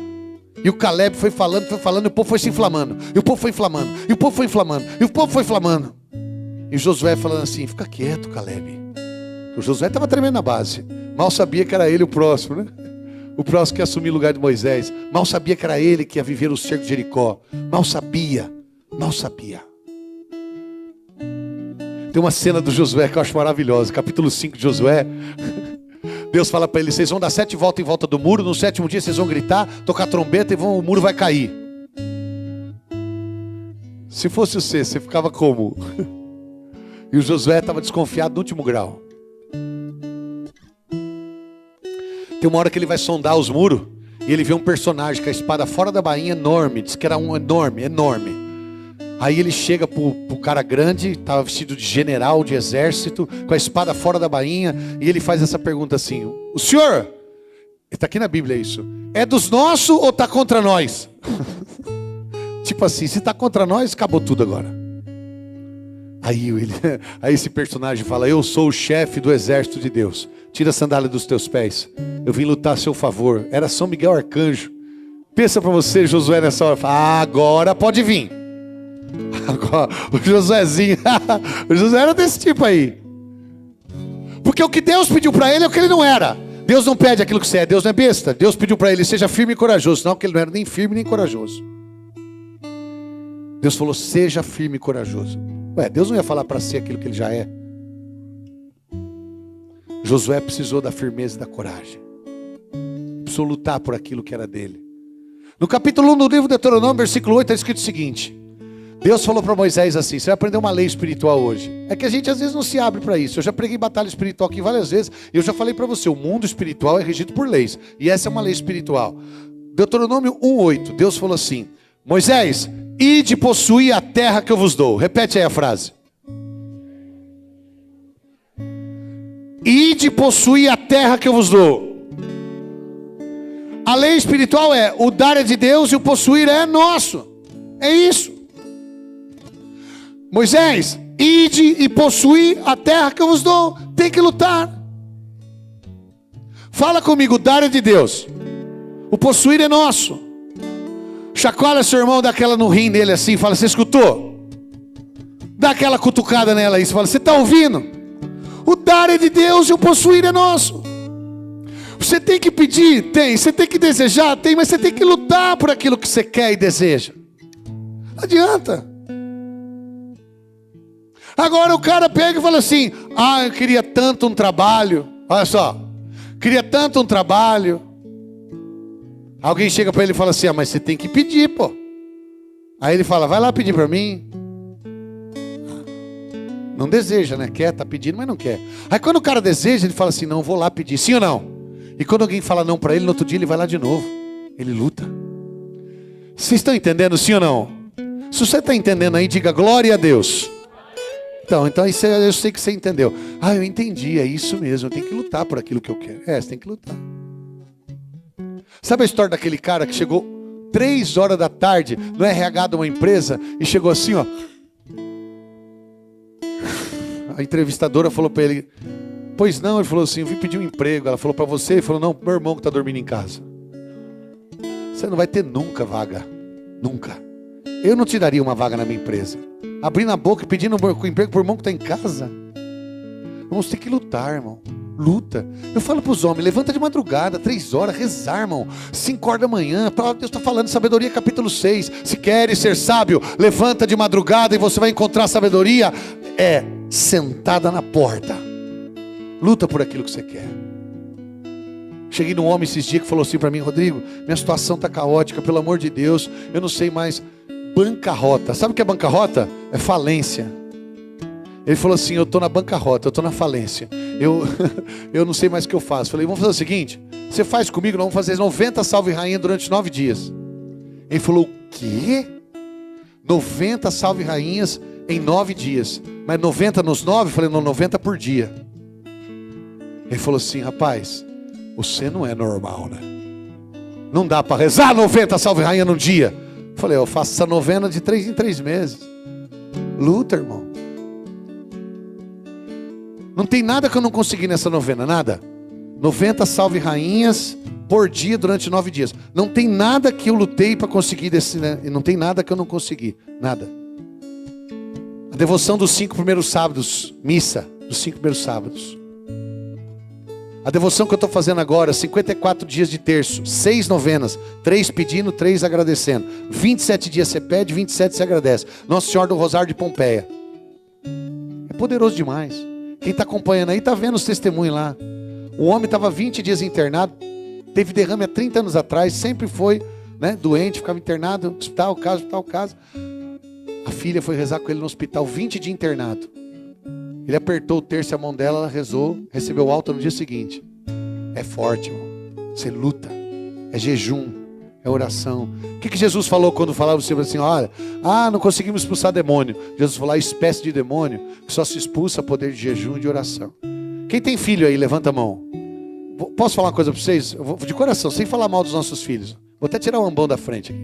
E o Caleb foi falando, e o povo foi se inflamando. E o povo foi inflamando, e o povo foi inflamando, e o povo foi inflamando. E Josué falando assim, fica quieto, Caleb. O Josué estava tremendo na base. Mal sabia que era ele o próximo, né? O próximo que ia assumir o lugar de Moisés. Mal sabia que era ele que ia viver o cerco de Jericó. Mal sabia. Tem uma cena do Josué que eu acho maravilhosa. Capítulo 5 de Josué. Deus fala para ele, vocês vão dar 7 voltas em volta do muro. No 7º dia vocês vão gritar, tocar trombeta e o muro vai cair. Se fosse você ficava como? E o Josué estava desconfiado no último grau. Tem uma hora que ele vai sondar os muros e ele vê um personagem com a espada fora da bainha enorme. Diz que era um enorme. Aí ele chega pro cara grande, estava vestido de general de exército, com a espada fora da bainha, e ele faz essa pergunta assim, o senhor, está aqui na Bíblia isso, é dos nossos ou está contra nós? Tipo assim, se está contra nós, acabou tudo agora. Aí esse personagem fala, eu sou o chefe do exército de Deus. Tira a sandália dos teus pés. Eu vim lutar a seu favor. Era São Miguel Arcanjo. Pensa para você, Josué, nessa hora. Fala, agora pode vir. Agora, o Josuézinho. O Josué era desse tipo aí. Porque o que Deus pediu para ele é o que ele não era. Deus não pede aquilo que você é. Deus não é besta. Deus pediu para ele, seja firme e corajoso. Não, que ele não era nem firme nem corajoso. Deus falou, seja firme e corajoso. Ué, Deus não ia falar para ser aquilo que ele já é. Josué precisou da firmeza e da coragem. Precisou lutar por aquilo que era dele. No capítulo 1 do livro de Deuteronômio, versículo 8, está escrito o seguinte: Deus falou para Moisés assim: você vai aprender uma lei espiritual hoje. É que a gente às vezes não se abre para isso. Eu já preguei batalha espiritual aqui várias vezes. E eu já falei para você, o mundo espiritual é regido por leis. E essa é uma lei espiritual. Deuteronômio 1:8, Deus falou assim: Moisés, ide possuir a terra que eu vos dou. Repete aí a frase. Ide possuir a terra que eu vos dou. A lei espiritual é: o dar é de Deus e o possuir é nosso. É isso. Moisés, ide e possuir a terra que eu vos dou. Tem que lutar. Fala comigo: o dar é de Deus, o possuir é nosso. Chacoalha seu irmão, dá aquela no rim dele assim, fala: você escutou? Dá aquela cutucada nela aí, você fala: você está ouvindo? O dar é de Deus e o possuir é nosso. Você tem que pedir? Tem. Você tem que desejar? Tem. Mas você tem que lutar por aquilo que você quer e deseja. Não adianta. Agora o cara pega e fala assim: ah, eu queria tanto um trabalho. Olha só, queria tanto um trabalho. Alguém chega para ele e fala assim: ah, mas você tem que pedir, pô. Aí ele fala: vai lá pedir para mim. Não deseja, né? Quer, tá pedindo, mas não quer. Aí quando o cara deseja, ele fala assim: não, vou lá pedir, sim ou não? E quando alguém fala não para ele, no outro dia ele vai lá de novo. Ele luta. Vocês estão entendendo, sim ou não? Se você está entendendo aí, diga glória a Deus. Então isso eu sei que você entendeu. Ah, eu entendi, é isso mesmo, eu tenho que lutar por aquilo que eu quero. É, você tem que lutar. Sabe a história daquele cara que chegou 3 horas da tarde no RH de uma empresa e chegou assim, ó. A entrevistadora falou para ele: pois não? Ele falou assim: eu vim pedir um emprego. Ela falou: para você? Ele falou: não, meu irmão que está dormindo em casa. Você não vai ter nunca vaga. Nunca. Eu não te daria uma vaga na minha empresa. Abrindo a boca e pedindo um emprego para o irmão que está em casa. Vamos ter que lutar, irmão. Luta. Eu falo para os homens: levanta de madrugada, 3 horas, rezar, irmão. 5 horas da manhã. Deus está falando, sabedoria capítulo 6. Se queres ser sábio, levanta de madrugada e você vai encontrar sabedoria. É sentada na porta. Luta por aquilo que você quer. Cheguei num homem esses dias que falou assim para mim: Rodrigo, minha situação está caótica, pelo amor de Deus, eu não sei mais. Bancarrota. Sabe o que é bancarrota? É falência. Ele falou assim: eu estou na bancarrota, eu estou na falência. Eu não sei mais o que eu faço. Falei: vamos fazer o seguinte, você faz comigo, nós vamos fazer 90 salve rainha durante 9 dias. Ele falou: o quê? 90 salve rainhas em 9 dias. Mas 90 nos 9? Eu falei: não, 90 por dia. Ele falou assim: rapaz, você não é normal, né? Não dá para rezar 90 salve rainha num dia. Eu falei: eu faço essa novena de 3 em 3 meses. Luta, irmão. Não tem nada que eu não consegui nessa novena, nada. 90 salve rainhas por dia durante 9 dias. Não tem nada que eu lutei para conseguir desse, né? Não tem nada que eu não consegui, nada. A devoção dos 5 primeiros sábados, missa dos 5 primeiros sábados. A devoção que eu estou fazendo agora, 54 dias de terço, 6 novenas, 3 pedindo, 3 agradecendo. 27 dias você pede, 27 você agradece. Nossa Senhora do Rosário de Pompeia. É poderoso demais. Quem está acompanhando aí está vendo os testemunhos lá. O homem estava 20 dias internado, teve derrame há 30 anos atrás, sempre foi, né, doente, ficava internado, hospital, casa. A filha foi rezar com ele no hospital, 20 dias internado. Ele apertou o terço e a mão dela, ela rezou, recebeu alta no dia seguinte. É forte, irmão. Você luta. É jejum. É oração. O que Jesus falou quando falava assim: olha, não conseguimos expulsar demônio. Jesus falou: a espécie de demônio que só se expulsa a poder de jejum e de oração. Quem tem filho aí, levanta a mão. Posso falar uma coisa para vocês? Eu vou, de coração, sem falar mal dos nossos filhos. Vou até tirar o ambão da frente aqui.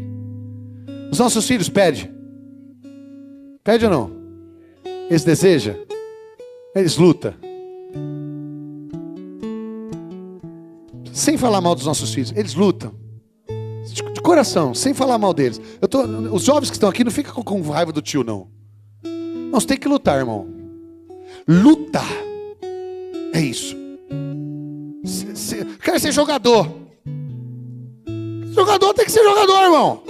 Os nossos filhos pedem. Pede ou não? Eles desejam? Eles lutam. Sem falar mal dos nossos filhos, eles lutam. De coração, sem falar mal deles. Os jovens que estão aqui não ficam com raiva do tio, não. Nós temos que lutar, irmão. Lutar. É isso. Quer ser jogador. Jogador tem que ser jogador, irmão.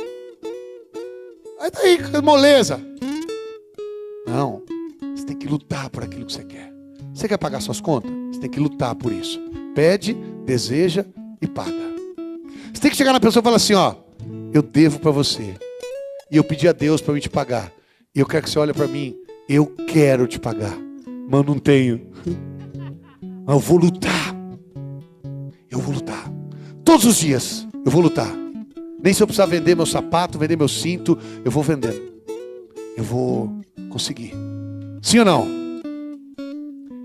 Aí tá aí, moleza. Não. Você tem que lutar por aquilo que você quer. Você quer pagar suas contas? Você tem que lutar por isso. Pede, deseja e paga. Você tem que chegar na pessoa e falar assim, ó, eu devo para você. E eu pedi a Deus para me te pagar. E eu quero que você olhe para mim. Eu quero te pagar. Mas eu não tenho. Mas eu vou lutar. Eu vou lutar. Todos os dias eu vou lutar. Nem se eu precisar vender meu sapato, vender meu cinto, eu vou vendendo. Eu vou conseguir. Sim ou não?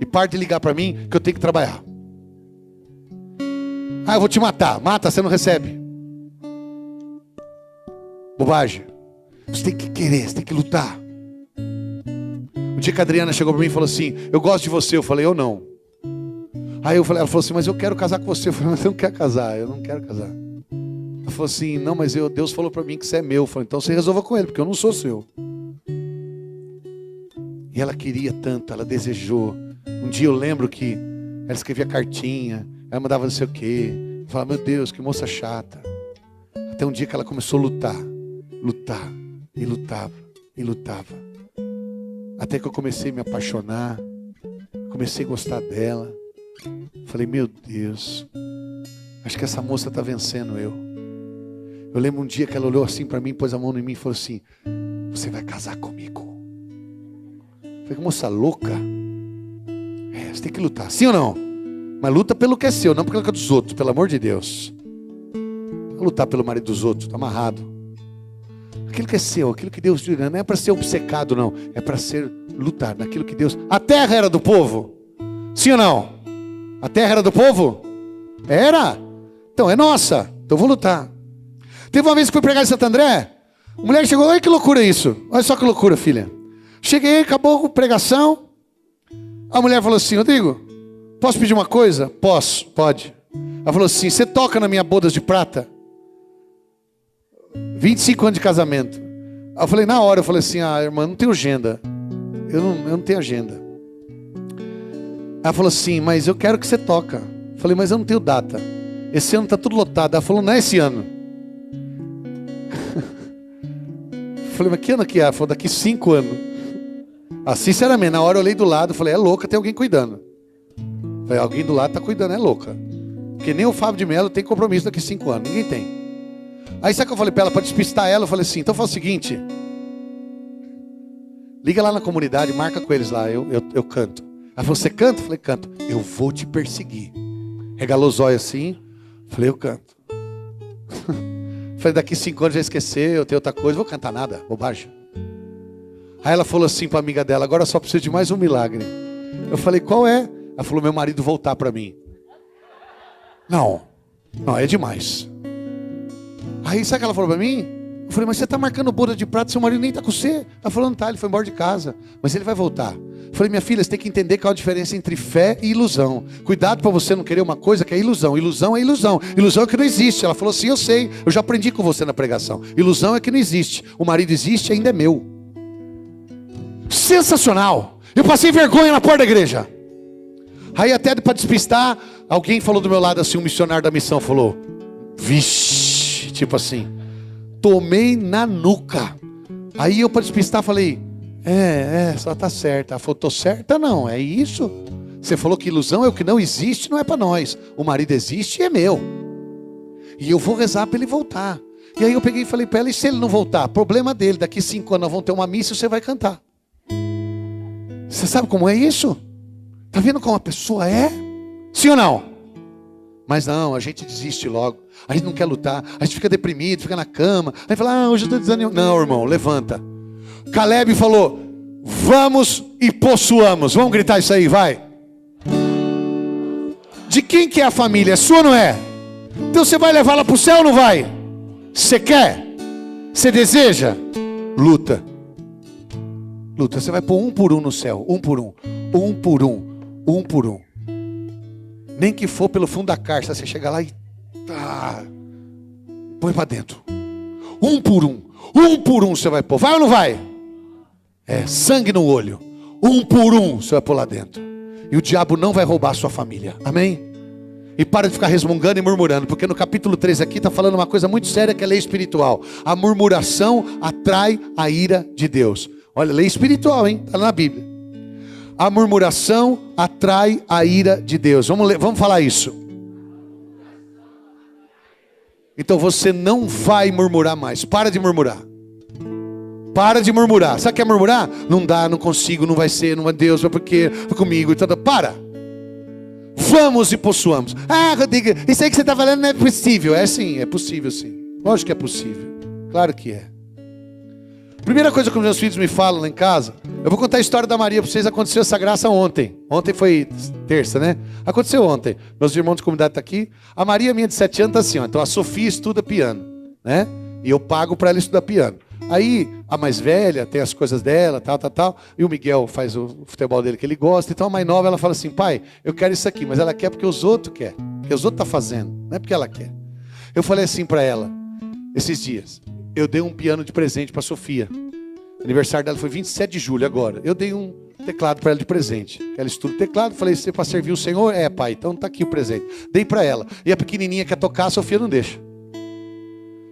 E parte de ligar para mim que eu tenho que trabalhar. Ah, eu vou te matar. Mata, você não recebe. Bobagem. Você tem que querer, você tem que lutar. Um dia que a Adriana chegou para mim e falou assim, eu gosto de você. Eu falei, eu não. Aí ela falou assim, mas eu quero casar com você. Eu falei, mas você não quer casar, eu não quero casar. Ela falou assim, não, mas Deus falou para mim que você é meu. Eu falei, então você resolva com ele, porque eu não sou seu. E ela queria tanto, ela desejou. Um dia eu lembro que ela escrevia cartinha, ela mandava não sei o quê. Eu falava, meu Deus, que moça chata. Até um dia que ela começou a lutar. Lutar, e lutava, e lutava. Até que eu comecei a me apaixonar. Comecei a gostar dela. Falei, meu Deus, acho que essa moça está vencendo eu. Eu lembro um dia que ela olhou assim para mim, pôs a mão em mim e falou assim, você vai casar comigo. Falei, que moça louca. Você tem que lutar, sim ou não? Mas luta pelo que é seu, não pelo que é dos outros, pelo amor de Deus. Não lutar pelo marido dos outros, está amarrado. Aquilo que é seu, aquilo que Deus diz, não é para ser obcecado não, é para ser lutar naquilo que Deus... A terra era do povo, sim ou não? A terra era do povo? Era? Então é nossa, então eu vou lutar. Teve uma vez que fui pregar em Santo André, a mulher chegou, olha que loucura isso, olha só que loucura, filha. Cheguei, acabou a pregação, a mulher falou assim, Rodrigo, posso pedir uma coisa? Posso, pode. Ela falou assim, você toca na minha bodas de prata? 25 anos de casamento. Eu falei, na hora, eu falei assim, irmã, não tenho agenda. Eu não tenho agenda. Ela falou assim, mas eu quero que você toca. Eu falei, mas eu não tenho data. Esse ano está tudo lotado. Ela falou, não é esse ano. Eu falei, mas que ano que é? Ela falou, daqui 5 anos. Sinceramente, na hora eu olhei do lado, falei, é louca, tem alguém cuidando. Eu falei, alguém do lado está cuidando, é louca. Porque nem o Fábio de Mello tem compromisso daqui 5 anos, ninguém tem. Aí sabe o que eu falei para ela, para despistar ela, eu falei assim, então faz o seguinte, liga lá na comunidade, marca com eles lá, eu canto. Ela falou, você canta? Eu falei, canto. Eu vou te perseguir. Regalou os olhos assim, falei, eu canto. Falei, daqui 5 anos já esqueceu, eu tenho outra coisa, vou cantar nada, bobagem. Aí ela falou assim para a amiga dela, agora só preciso de mais um milagre. Eu falei, qual é? Ela falou, meu marido voltar para mim. Não, é demais. Aí sabe o que ela falou para mim? Eu falei, mas você está marcando boda de prata, seu marido nem está com você. Ela falou, não está, ele foi embora de casa, mas ele vai voltar. Eu falei, minha filha, você tem que entender qual a diferença entre fé e ilusão. Cuidado para você não querer uma coisa que é ilusão. Ilusão é ilusão. Ilusão é que não existe. Ela falou assim, eu sei, eu já aprendi com você na pregação. Ilusão é que não existe. O marido existe e ainda é meu. Sensacional. Eu passei vergonha na porta da igreja. Aí até para despistar, alguém falou do meu lado assim, um missionário da missão falou, vixe, tipo assim, tomei na nuca. Aí eu para despistar falei, só tá certa. Ela falou, tô certa não, é isso. Você falou que ilusão é o que não existe, não é para nós. O marido existe e é meu. E eu vou rezar para ele voltar. E aí eu peguei e falei para ela, e se ele não voltar? Problema dele, daqui 5 anos nós vamos ter uma missa e você vai cantar. Você sabe como é isso? Tá vendo como a pessoa é? Sim ou não? Mas não, a gente desiste logo. A gente não quer lutar. A gente fica deprimido, fica na cama. Aí fala, hoje eu estou desanimado. Não, irmão, levanta. Caleb falou, vamos e possuamos. Vamos gritar isso aí, vai. De quem que é a família? É sua ou não é? Então você vai levá-la para o céu ou não vai? Você quer? Você deseja? Luta. Luta, você vai pôr 1 por 1 no céu. 1 por 1. 1 por 1. 1 por 1. Nem que for pelo fundo da caixa, você chega lá e põe para dentro. 1 por 1. 1 por 1 você vai pôr. Vai ou não vai? Sangue no olho. 1 por 1 você vai pôr lá dentro. E o diabo não vai roubar a sua família. Amém? E para de ficar resmungando e murmurando, porque no capítulo 3 aqui está falando uma coisa muito séria, que é lei espiritual. A murmuração atrai a ira de Deus. Olha, lei espiritual, hein? Está na Bíblia. A murmuração atrai a ira de Deus. Vamos falar isso. Então você não vai murmurar mais. Para de murmurar. Para de murmurar. Sabe o que é murmurar? Não dá, não consigo, não vai ser, não vai Deus, vai porque foi comigo e tal. Para. Vamos e possuamos. Ah, Rodrigo, isso aí que você está falando não é possível. É sim, é possível sim. Lógico que é possível. Claro que é. Primeira coisa que os meus filhos me falam lá em casa, eu vou contar a história da Maria para vocês. Aconteceu essa graça ontem. Ontem foi terça, né? Aconteceu ontem. Meus irmãos de comunidade estão aqui. A Maria, minha de 7 anos, está assim, ó. Então a Sofia estuda piano, né? E eu pago para ela estudar piano. Aí a mais velha tem as coisas dela, tal. E o Miguel faz o futebol dele que ele gosta. Então a mais nova, ela fala assim, pai, eu quero isso aqui. Mas ela quer porque os outros querem. Porque os outros estão fazendo. Não é porque ela quer. Eu falei assim para ela, esses dias. Eu dei um piano de presente para a Sofia. O aniversário dela foi 27 de julho agora. Eu dei um teclado para ela de presente. Ela estuda o teclado. Falei, você para servir o Senhor? É, pai, então tá aqui o presente. Dei para ela. E a pequenininha quer tocar, a Sofia não deixa.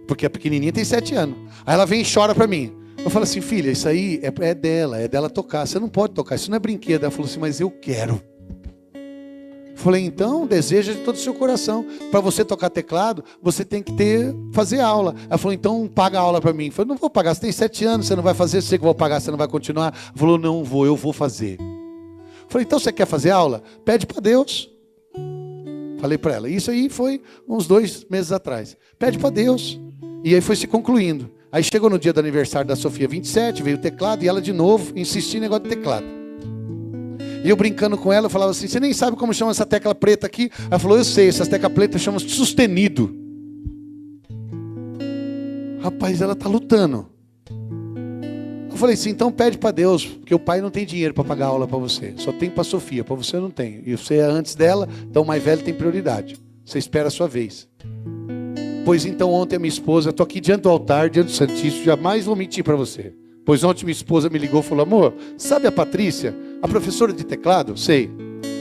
Porque a pequenininha tem 7 anos. Aí ela vem e chora para mim. Eu falo assim, filha, isso aí é dela tocar. Você não pode tocar, isso não é brinquedo. Ela falou assim, mas eu quero. Falei, então, deseja de todo o seu coração. Para você tocar teclado, você tem que fazer aula. Ela falou, então paga a aula para mim. Eu falei, não vou pagar, você tem 7 anos, você não vai fazer, sei que eu vou pagar, você não vai continuar. Ela falou, não vou, eu vou fazer. Eu falei, então você quer fazer aula? Pede para Deus. Falei para ela, isso aí foi uns 2 meses atrás. Pede para Deus. E aí foi se concluindo. Aí chegou no dia do aniversário da Sofia, 27, veio o teclado, e ela de novo insistia em negócio de teclado. E eu brincando com ela, eu falava assim, você nem sabe como chama essa tecla preta aqui? Ela falou, eu sei, essas teclas pretas chamam sustenido. Rapaz, ela está lutando. Eu falei assim, então pede para Deus, porque o pai não tem dinheiro para pagar aula para você. Só tem para a Sofia, para você não tem. E você é antes dela, então o mais velho tem prioridade. Você espera a sua vez. Pois então ontem a minha esposa, eu estou aqui diante do altar, diante do Santíssimo, jamais vou mentir para você. Pois ontem minha esposa me ligou e falou, amor, sabe a Patrícia, a professora de teclado? Sei.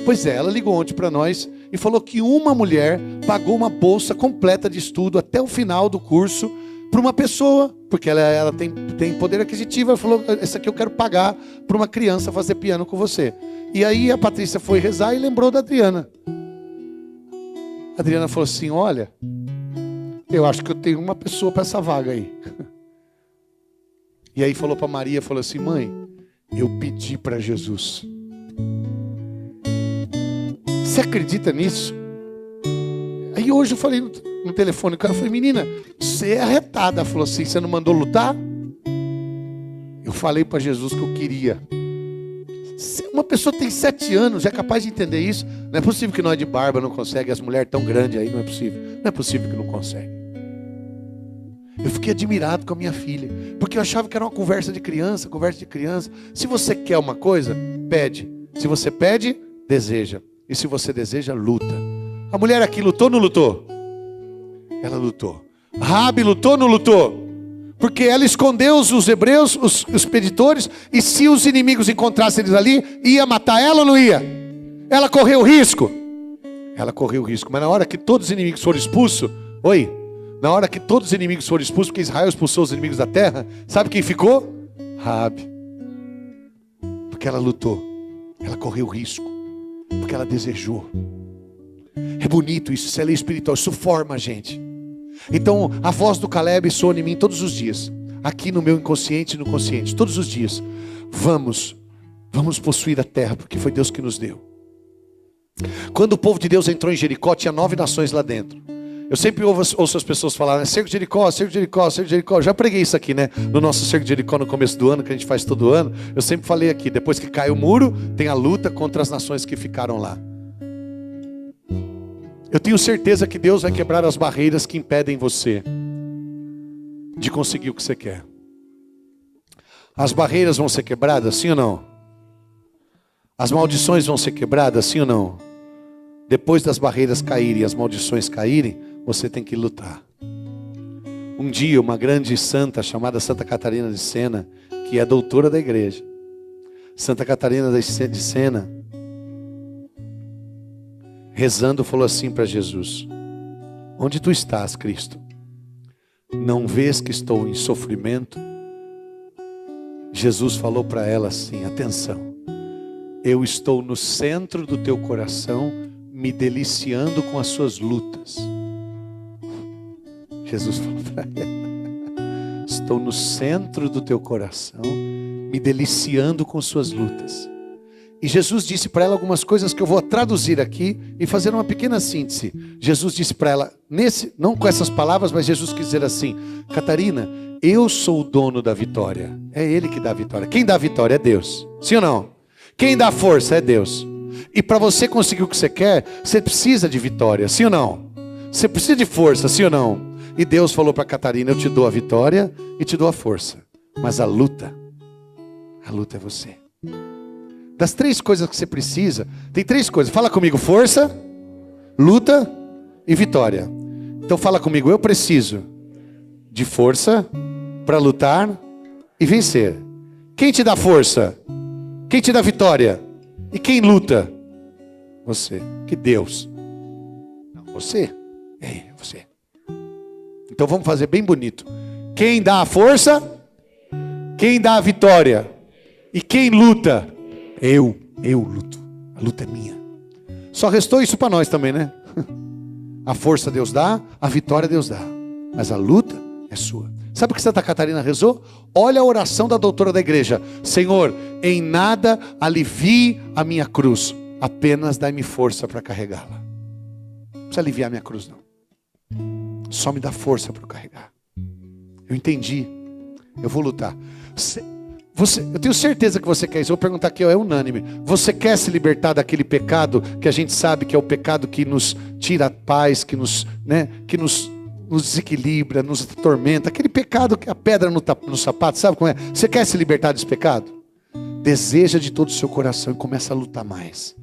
Pois é, ela ligou ontem para nós e falou que uma mulher pagou uma bolsa completa de estudo até o final do curso para uma pessoa, porque ela tem poder aquisitivo. Ela falou, essa aqui eu quero pagar para uma criança fazer piano com você. E aí a Patrícia foi rezar e lembrou da Adriana. A Adriana falou assim, olha, eu acho que eu tenho uma pessoa para essa vaga aí. E aí falou para Maria, falou assim, mãe, eu pedi para Jesus. Você acredita nisso? Aí hoje eu falei no telefone, o cara falou, menina, você é arretada. Ela falou assim, você não mandou lutar? Eu falei para Jesus que eu queria. Se uma pessoa tem 7 anos, é capaz de entender isso? Não é possível que nós de barba não consegue, as mulheres tão grandes aí, não é possível. Não é possível que não consegue. Eu fiquei admirado com a minha filha, porque eu achava que era uma conversa de criança, Se você quer uma coisa, pede. Se você pede, deseja. E se você deseja, luta. A mulher aqui lutou ou não lutou? Ela lutou. Raabe lutou ou não lutou? Porque ela escondeu os hebreus, os peditores, e se os inimigos encontrassem eles ali, ia matar ela ou não ia? Ela correu risco? Ela correu risco, mas na hora que todos os inimigos foram expulsos, na hora que todos os inimigos foram expulsos, porque Israel expulsou os inimigos da terra, sabe quem ficou? Raabe. Porque ela lutou, ela correu risco, porque ela desejou. É bonito isso é lei espiritual, isso forma a gente. Então a voz do Caleb soa em mim todos os dias, aqui no meu inconsciente e no consciente, todos os dias. Vamos possuir a terra, porque foi Deus que nos deu. Quando o povo de Deus entrou em Jericó, tinha 9 nações lá dentro. Eu sempre ouço as pessoas falarem, cerco de Jericó, cerco de Jericó, cerco de Jericó. Já preguei isso aqui, né? No nosso cerco de Jericó no começo do ano, que a gente faz todo ano. Eu sempre falei aqui, depois que cai o muro, tem a luta contra as nações que ficaram lá. Eu tenho certeza que Deus vai quebrar as barreiras que impedem você de conseguir o que você quer. As barreiras vão ser quebradas, sim ou não? As maldições vão ser quebradas, sim ou não? Depois das barreiras caírem e as maldições caírem, você tem que lutar. Um dia, uma grande santa chamada Santa Catarina de Sena, que é doutora da igreja, Santa Catarina de Sena, rezando, falou assim para Jesus: onde tu estás, Cristo? Não vês que estou em sofrimento? Jesus falou para ela assim: atenção, eu estou no centro do teu coração, me deliciando com as suas lutas. Jesus falou para ela: estou no centro do teu coração, me deliciando com suas lutas. E Jesus disse para ela algumas coisas que eu vou traduzir aqui e fazer uma pequena síntese. Jesus disse para ela, não com essas palavras, mas Jesus quis dizer assim: Catarina, eu sou o dono da vitória. É Ele que dá a vitória. Quem dá a vitória é Deus. Sim ou não? Quem dá a força é Deus. E para você conseguir o que você quer, você precisa de vitória. Sim ou não? Você precisa de força. Sim ou não? E Deus falou para Catarina: eu te dou a vitória e te dou a força. Mas a luta é você. Das 3 coisas que você precisa, tem 3 coisas. Fala comigo: força, luta e vitória. Então fala comigo: eu preciso de força para lutar e vencer. Quem te dá força? Quem te dá vitória? E quem luta? Você. Que Deus? Não, você. É você. Então vamos fazer bem bonito. Quem dá a força? Quem dá a vitória? E quem luta? Eu luto. A luta é minha. Só restou isso para nós também, né? A força Deus dá, a vitória Deus dá, mas a luta é sua. Sabe o que Santa Catarina rezou? Olha a oração da doutora da igreja: Senhor, em nada alivie a minha cruz, apenas dai-me força para carregá-la. Não precisa aliviar a minha cruz, não. Só me dá força para carregar. Eu entendi. Eu vou lutar. Eu tenho certeza que você quer isso. Eu vou perguntar aqui, é unânime. Você quer se libertar daquele pecado que a gente sabe que é o pecado que nos tira a paz, que nos desequilibra, nos atormenta? Aquele pecado que a pedra no sapato, sabe como é? Você quer se libertar desse pecado? Deseja de todo o seu coração e começa a lutar mais.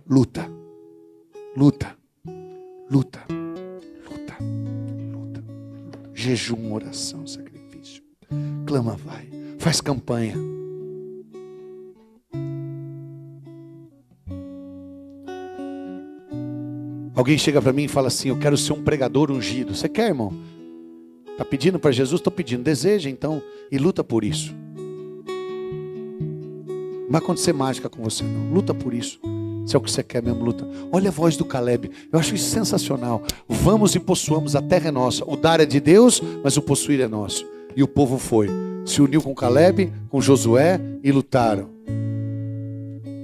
Luta. Luta. Luta. Luta. Luta. Jejum, oração, sacrifício. Clama, vai. Faz campanha. Alguém chega para mim e fala assim: eu quero ser um pregador ungido. Você quer, irmão? Está pedindo para Jesus? Estou pedindo. Deseja então e luta por isso. Não vai acontecer mágica com você não. Luta por isso. Se é o que você quer mesmo, luta. Olha a voz do Caleb. Eu acho isso sensacional. Vamos e possuamos, a terra é nossa. O dar é de Deus, mas o possuir é nosso. E o povo foi. Se uniu com Caleb, com Josué e lutaram.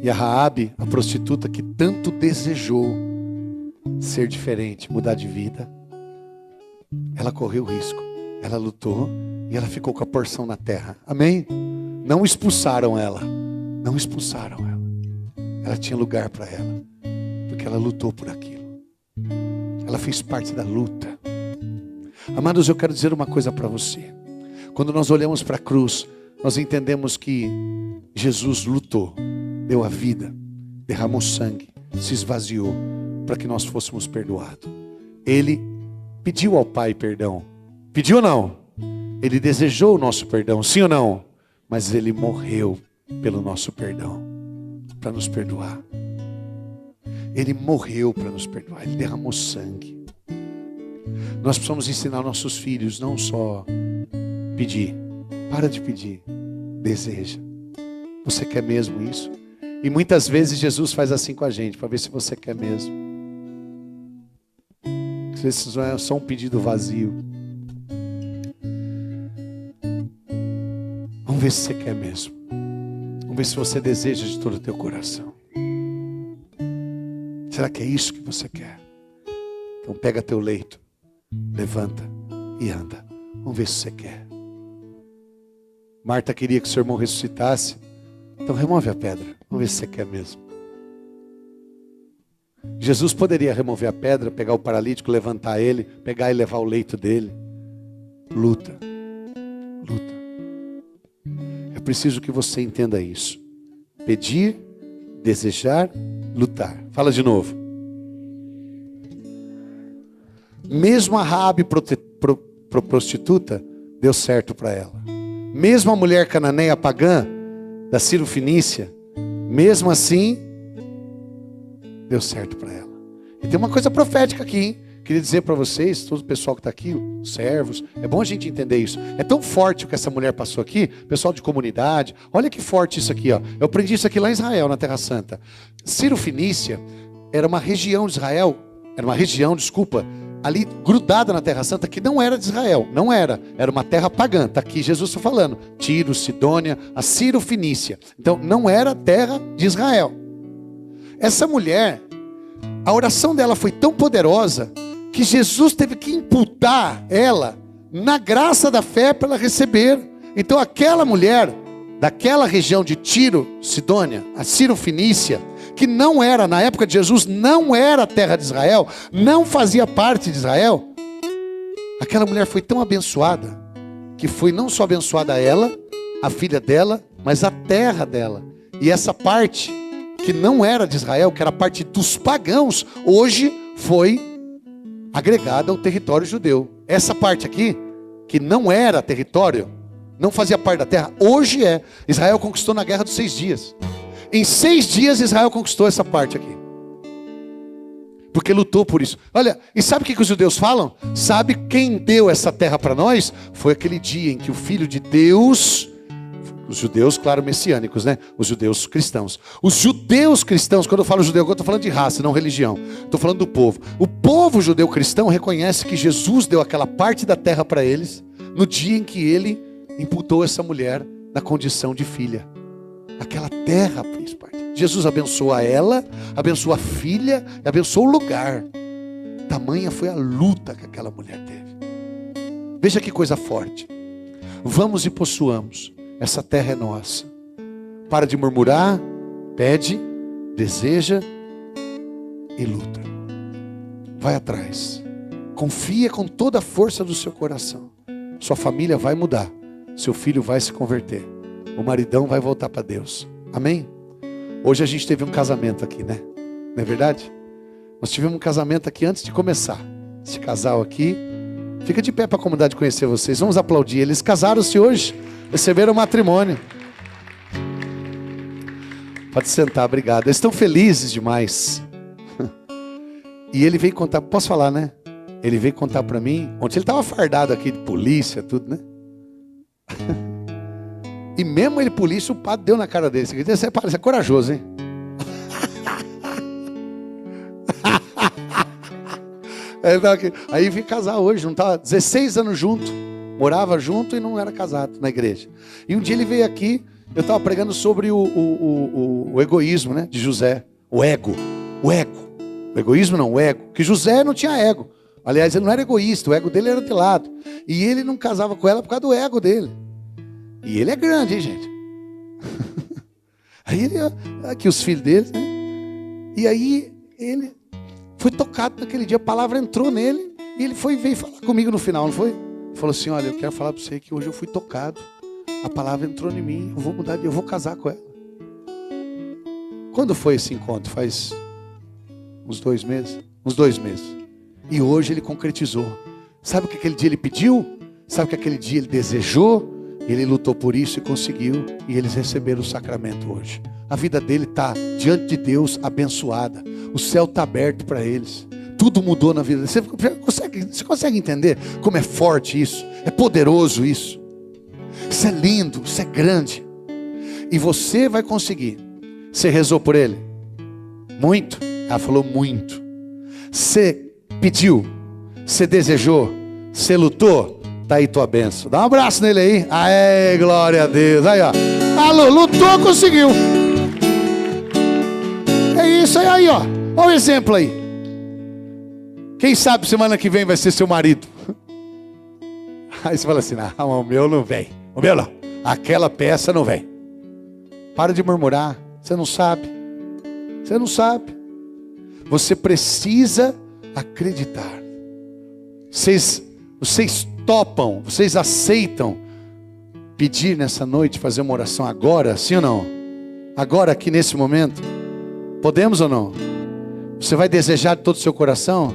E a Raabe, a prostituta que tanto desejou ser diferente, mudar de vida, ela correu risco. Ela lutou e ela ficou com a porção na terra. Amém? Não expulsaram ela. Não expulsaram ela. Ela tinha lugar para ela, porque ela lutou por aquilo. Ela fez parte da luta. Amados, eu quero dizer uma coisa para você. Quando nós olhamos para a cruz, nós entendemos que Jesus lutou, deu a vida, derramou sangue, se esvaziou para que nós fôssemos perdoados. Ele pediu ao Pai perdão. Pediu ou não? Ele desejou o nosso perdão, sim ou não? Mas Ele morreu pelo nosso perdão, para nos perdoar. Ele morreu para nos perdoar, Ele derramou sangue. Nós precisamos ensinar nossos filhos, não só pedir. Para de pedir. Deseja. Você quer mesmo isso? E muitas vezes Jesus faz assim com a gente, para ver se você quer mesmo. Se não é só um pedido vazio. Vamos ver se você quer mesmo. Vamos ver se você deseja de todo o teu coração. Será que é isso que você quer? Então pega teu leito, levanta e anda. Vamos ver se você quer. Marta queria que seu irmão ressuscitasse. Então remove a pedra. Vamos ver se você quer mesmo. Jesus poderia remover a pedra, pegar o paralítico, levantar ele, pegar e levar o leito dele. Luta. Luta. É preciso que você entenda isso. Pedir, desejar, lutar. Fala de novo. Mesmo a Raabe prostituta, deu certo para ela. Mesmo a mulher cananeia pagã, da Ciro-Fenícia, mesmo assim, deu certo para ela. E tem uma coisa profética aqui, hein? Queria dizer para vocês, todo o pessoal que está aqui, os servos, é bom a gente entender isso. É tão forte o que essa mulher passou aqui, pessoal de comunidade, olha que forte isso aqui, ó. Eu aprendi isso aqui lá em Israel, na Terra Santa. Ciro Fenícia era uma região de Israel, ali grudada na Terra Santa, que não era de Israel, não era uma terra pagã. Está aqui Jesus está falando, Tiro, Sidônia, a Ciro Fenícia. Então não era terra de Israel. Essa mulher, a oração dela foi tão poderosa que Jesus teve que imputar ela na graça da fé para ela receber. Então aquela mulher daquela região de Tiro, Sidônia, a Ciro Fenícia, que não era, na época de Jesus, não era terra de Israel, não fazia parte de Israel, aquela mulher foi tão abençoada, que foi não só abençoada ela, a filha dela, mas a terra dela. E essa parte, que não era de Israel, que era parte dos pagãos, hoje foi agregada ao território judeu. Essa parte aqui, que não era território, não fazia parte da terra, hoje é. Israel conquistou na Guerra dos 6 Dias. Em 6 dias Israel conquistou essa parte aqui. Porque lutou por isso. Olha, e sabe o que os judeus falam? Sabe quem deu essa terra para nós? Foi aquele dia em que o Filho de Deus, os judeus, claro, messiânicos, né? Os judeus cristãos. Os judeus cristãos, quando eu falo judeu, eu estou falando de raça, não religião. Estou falando do povo. O povo judeu cristão reconhece que Jesus deu aquela parte da terra para eles, no dia em que ele imputou essa mulher na condição de filha. Aquela terra fez parte. Jesus abençoou a ela, abençoou a filha, e abençoou o lugar. Tamanha foi a luta que aquela mulher teve. Veja que coisa forte. Vamos e possuamos. Essa terra é nossa. Para de murmurar, pede, deseja e luta. Vai atrás. Confia com toda a força do seu coração. Sua família vai mudar. Seu filho vai se converter. O maridão vai voltar para Deus. Amém? Hoje a gente teve um casamento aqui, né? Não é verdade? Nós tivemos um casamento aqui antes de começar. Esse casal aqui. Fica de pé para a comunidade conhecer vocês. Vamos aplaudir. Eles casaram-se hoje. Receberam o matrimônio. Pode sentar, obrigado. Eles estão felizes demais. E ele veio contar. Posso falar, né? Ele veio contar para mim. Ontem ele estava fardado aqui de polícia, tudo, né? E mesmo ele polícia, o padre deu na cara dele. Você parece corajoso, hein? Aí vim casar hoje, não estava 16 anos junto, morava junto e não era casado na igreja. E um dia ele veio aqui, eu estava pregando sobre o egoísmo, né, de José, o ego. O egoísmo não, o ego, que José não tinha ego. Aliás, ele não era egoísta, o ego dele era de lado. E ele não casava com ela por causa do ego dele. E ele é grande, hein, gente? Aí ele, aqui os filhos dele, né? E aí ele foi tocado naquele dia, a palavra entrou nele e ele veio falar comigo no final, não foi? Ele falou assim, olha, eu quero falar para você que hoje eu fui tocado, a palavra entrou em mim, eu vou mudar, eu vou casar com ela. Quando foi esse encontro? Faz uns 2 meses? Uns 2 meses. E hoje ele concretizou. Sabe o que aquele dia ele pediu? Sabe o que aquele dia ele desejou? Ele lutou por isso e conseguiu. E eles receberam o sacramento hoje. A vida dele está diante de Deus abençoada. O céu está aberto para eles. Tudo mudou na vida dele. Você consegue entender como é forte isso? É poderoso isso. Isso é lindo, isso é grande. E você vai conseguir. Você rezou por ele? Muito? Ela falou muito. Você pediu? Você desejou? Você lutou? Tá aí tua bênção. Dá um abraço nele aí. Aê, glória a Deus. Aí, ó. Alô, lutou, conseguiu. É isso aí, ó. Olha o exemplo aí. Quem sabe semana que vem vai ser seu marido. Aí você fala assim, não, o meu não vem. O meu não. Aquela peça não vem. Para de murmurar. Você não sabe. Você não sabe. Você precisa acreditar. Vocês topam, vocês aceitam pedir nessa noite, fazer uma oração agora, sim ou não? Agora, aqui nesse momento? Podemos ou não? Você vai desejar de todo o seu coração?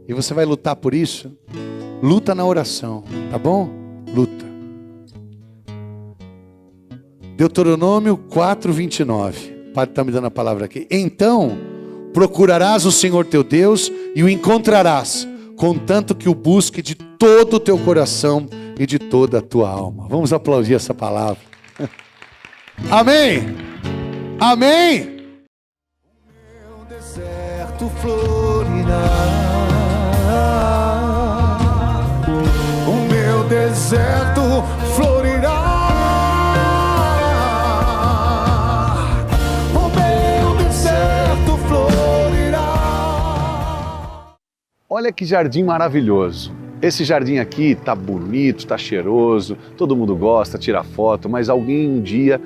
E você vai lutar por isso? Luta na oração, tá bom? Luta. Deuteronômio 4:29. O padre está me dando a palavra aqui. Então, Procurarás o Senhor teu Deus e o encontrarás, contanto que o busque de todo o teu coração e de toda a tua alma. Vamos aplaudir essa palavra. Amém. Amém. Meu deserto florirá. O meu deserto florirá. O meu deserto florirá. Olha que jardim maravilhoso. Esse jardim aqui tá bonito, tá cheiroso, todo mundo gosta, tira foto, mas alguém um dia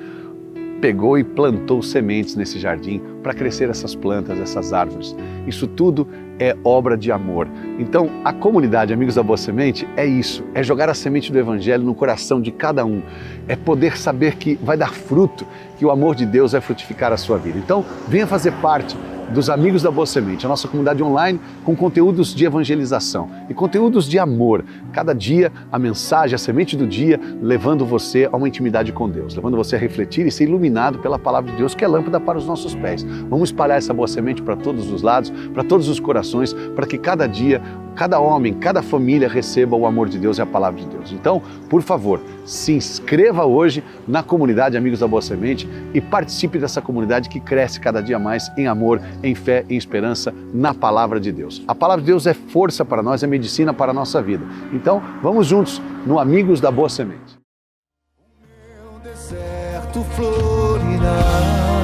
pegou e plantou sementes nesse jardim para crescer essas plantas, essas árvores. Isso tudo é obra de amor. Então, a comunidade Amigos da Boa Semente é isso, é jogar a semente do Evangelho no coração de cada um, é poder saber que vai dar fruto, que o amor de Deus vai frutificar a sua vida. Então, venha fazer parte dos Amigos da Boa Semente, a nossa comunidade online com conteúdos de evangelização e conteúdos de amor. Cada dia a mensagem, a semente do dia, levando você a uma intimidade com Deus, levando você a refletir e ser iluminado pela palavra de Deus, que é lâmpada para os nossos pés. Vamos espalhar essa boa semente para todos os lados, para todos os corações, para que cada dia, cada homem, cada família receba o amor de Deus e a palavra de Deus. Então, por favor, se inscreva hoje na comunidade Amigos da Boa Semente e participe dessa comunidade que cresce cada dia mais em amor, em fé, em esperança na palavra de Deus. A palavra de Deus é força para nós, é medicina para a nossa vida. Então, vamos juntos no Amigos da Boa Semente. O meu deserto florirá.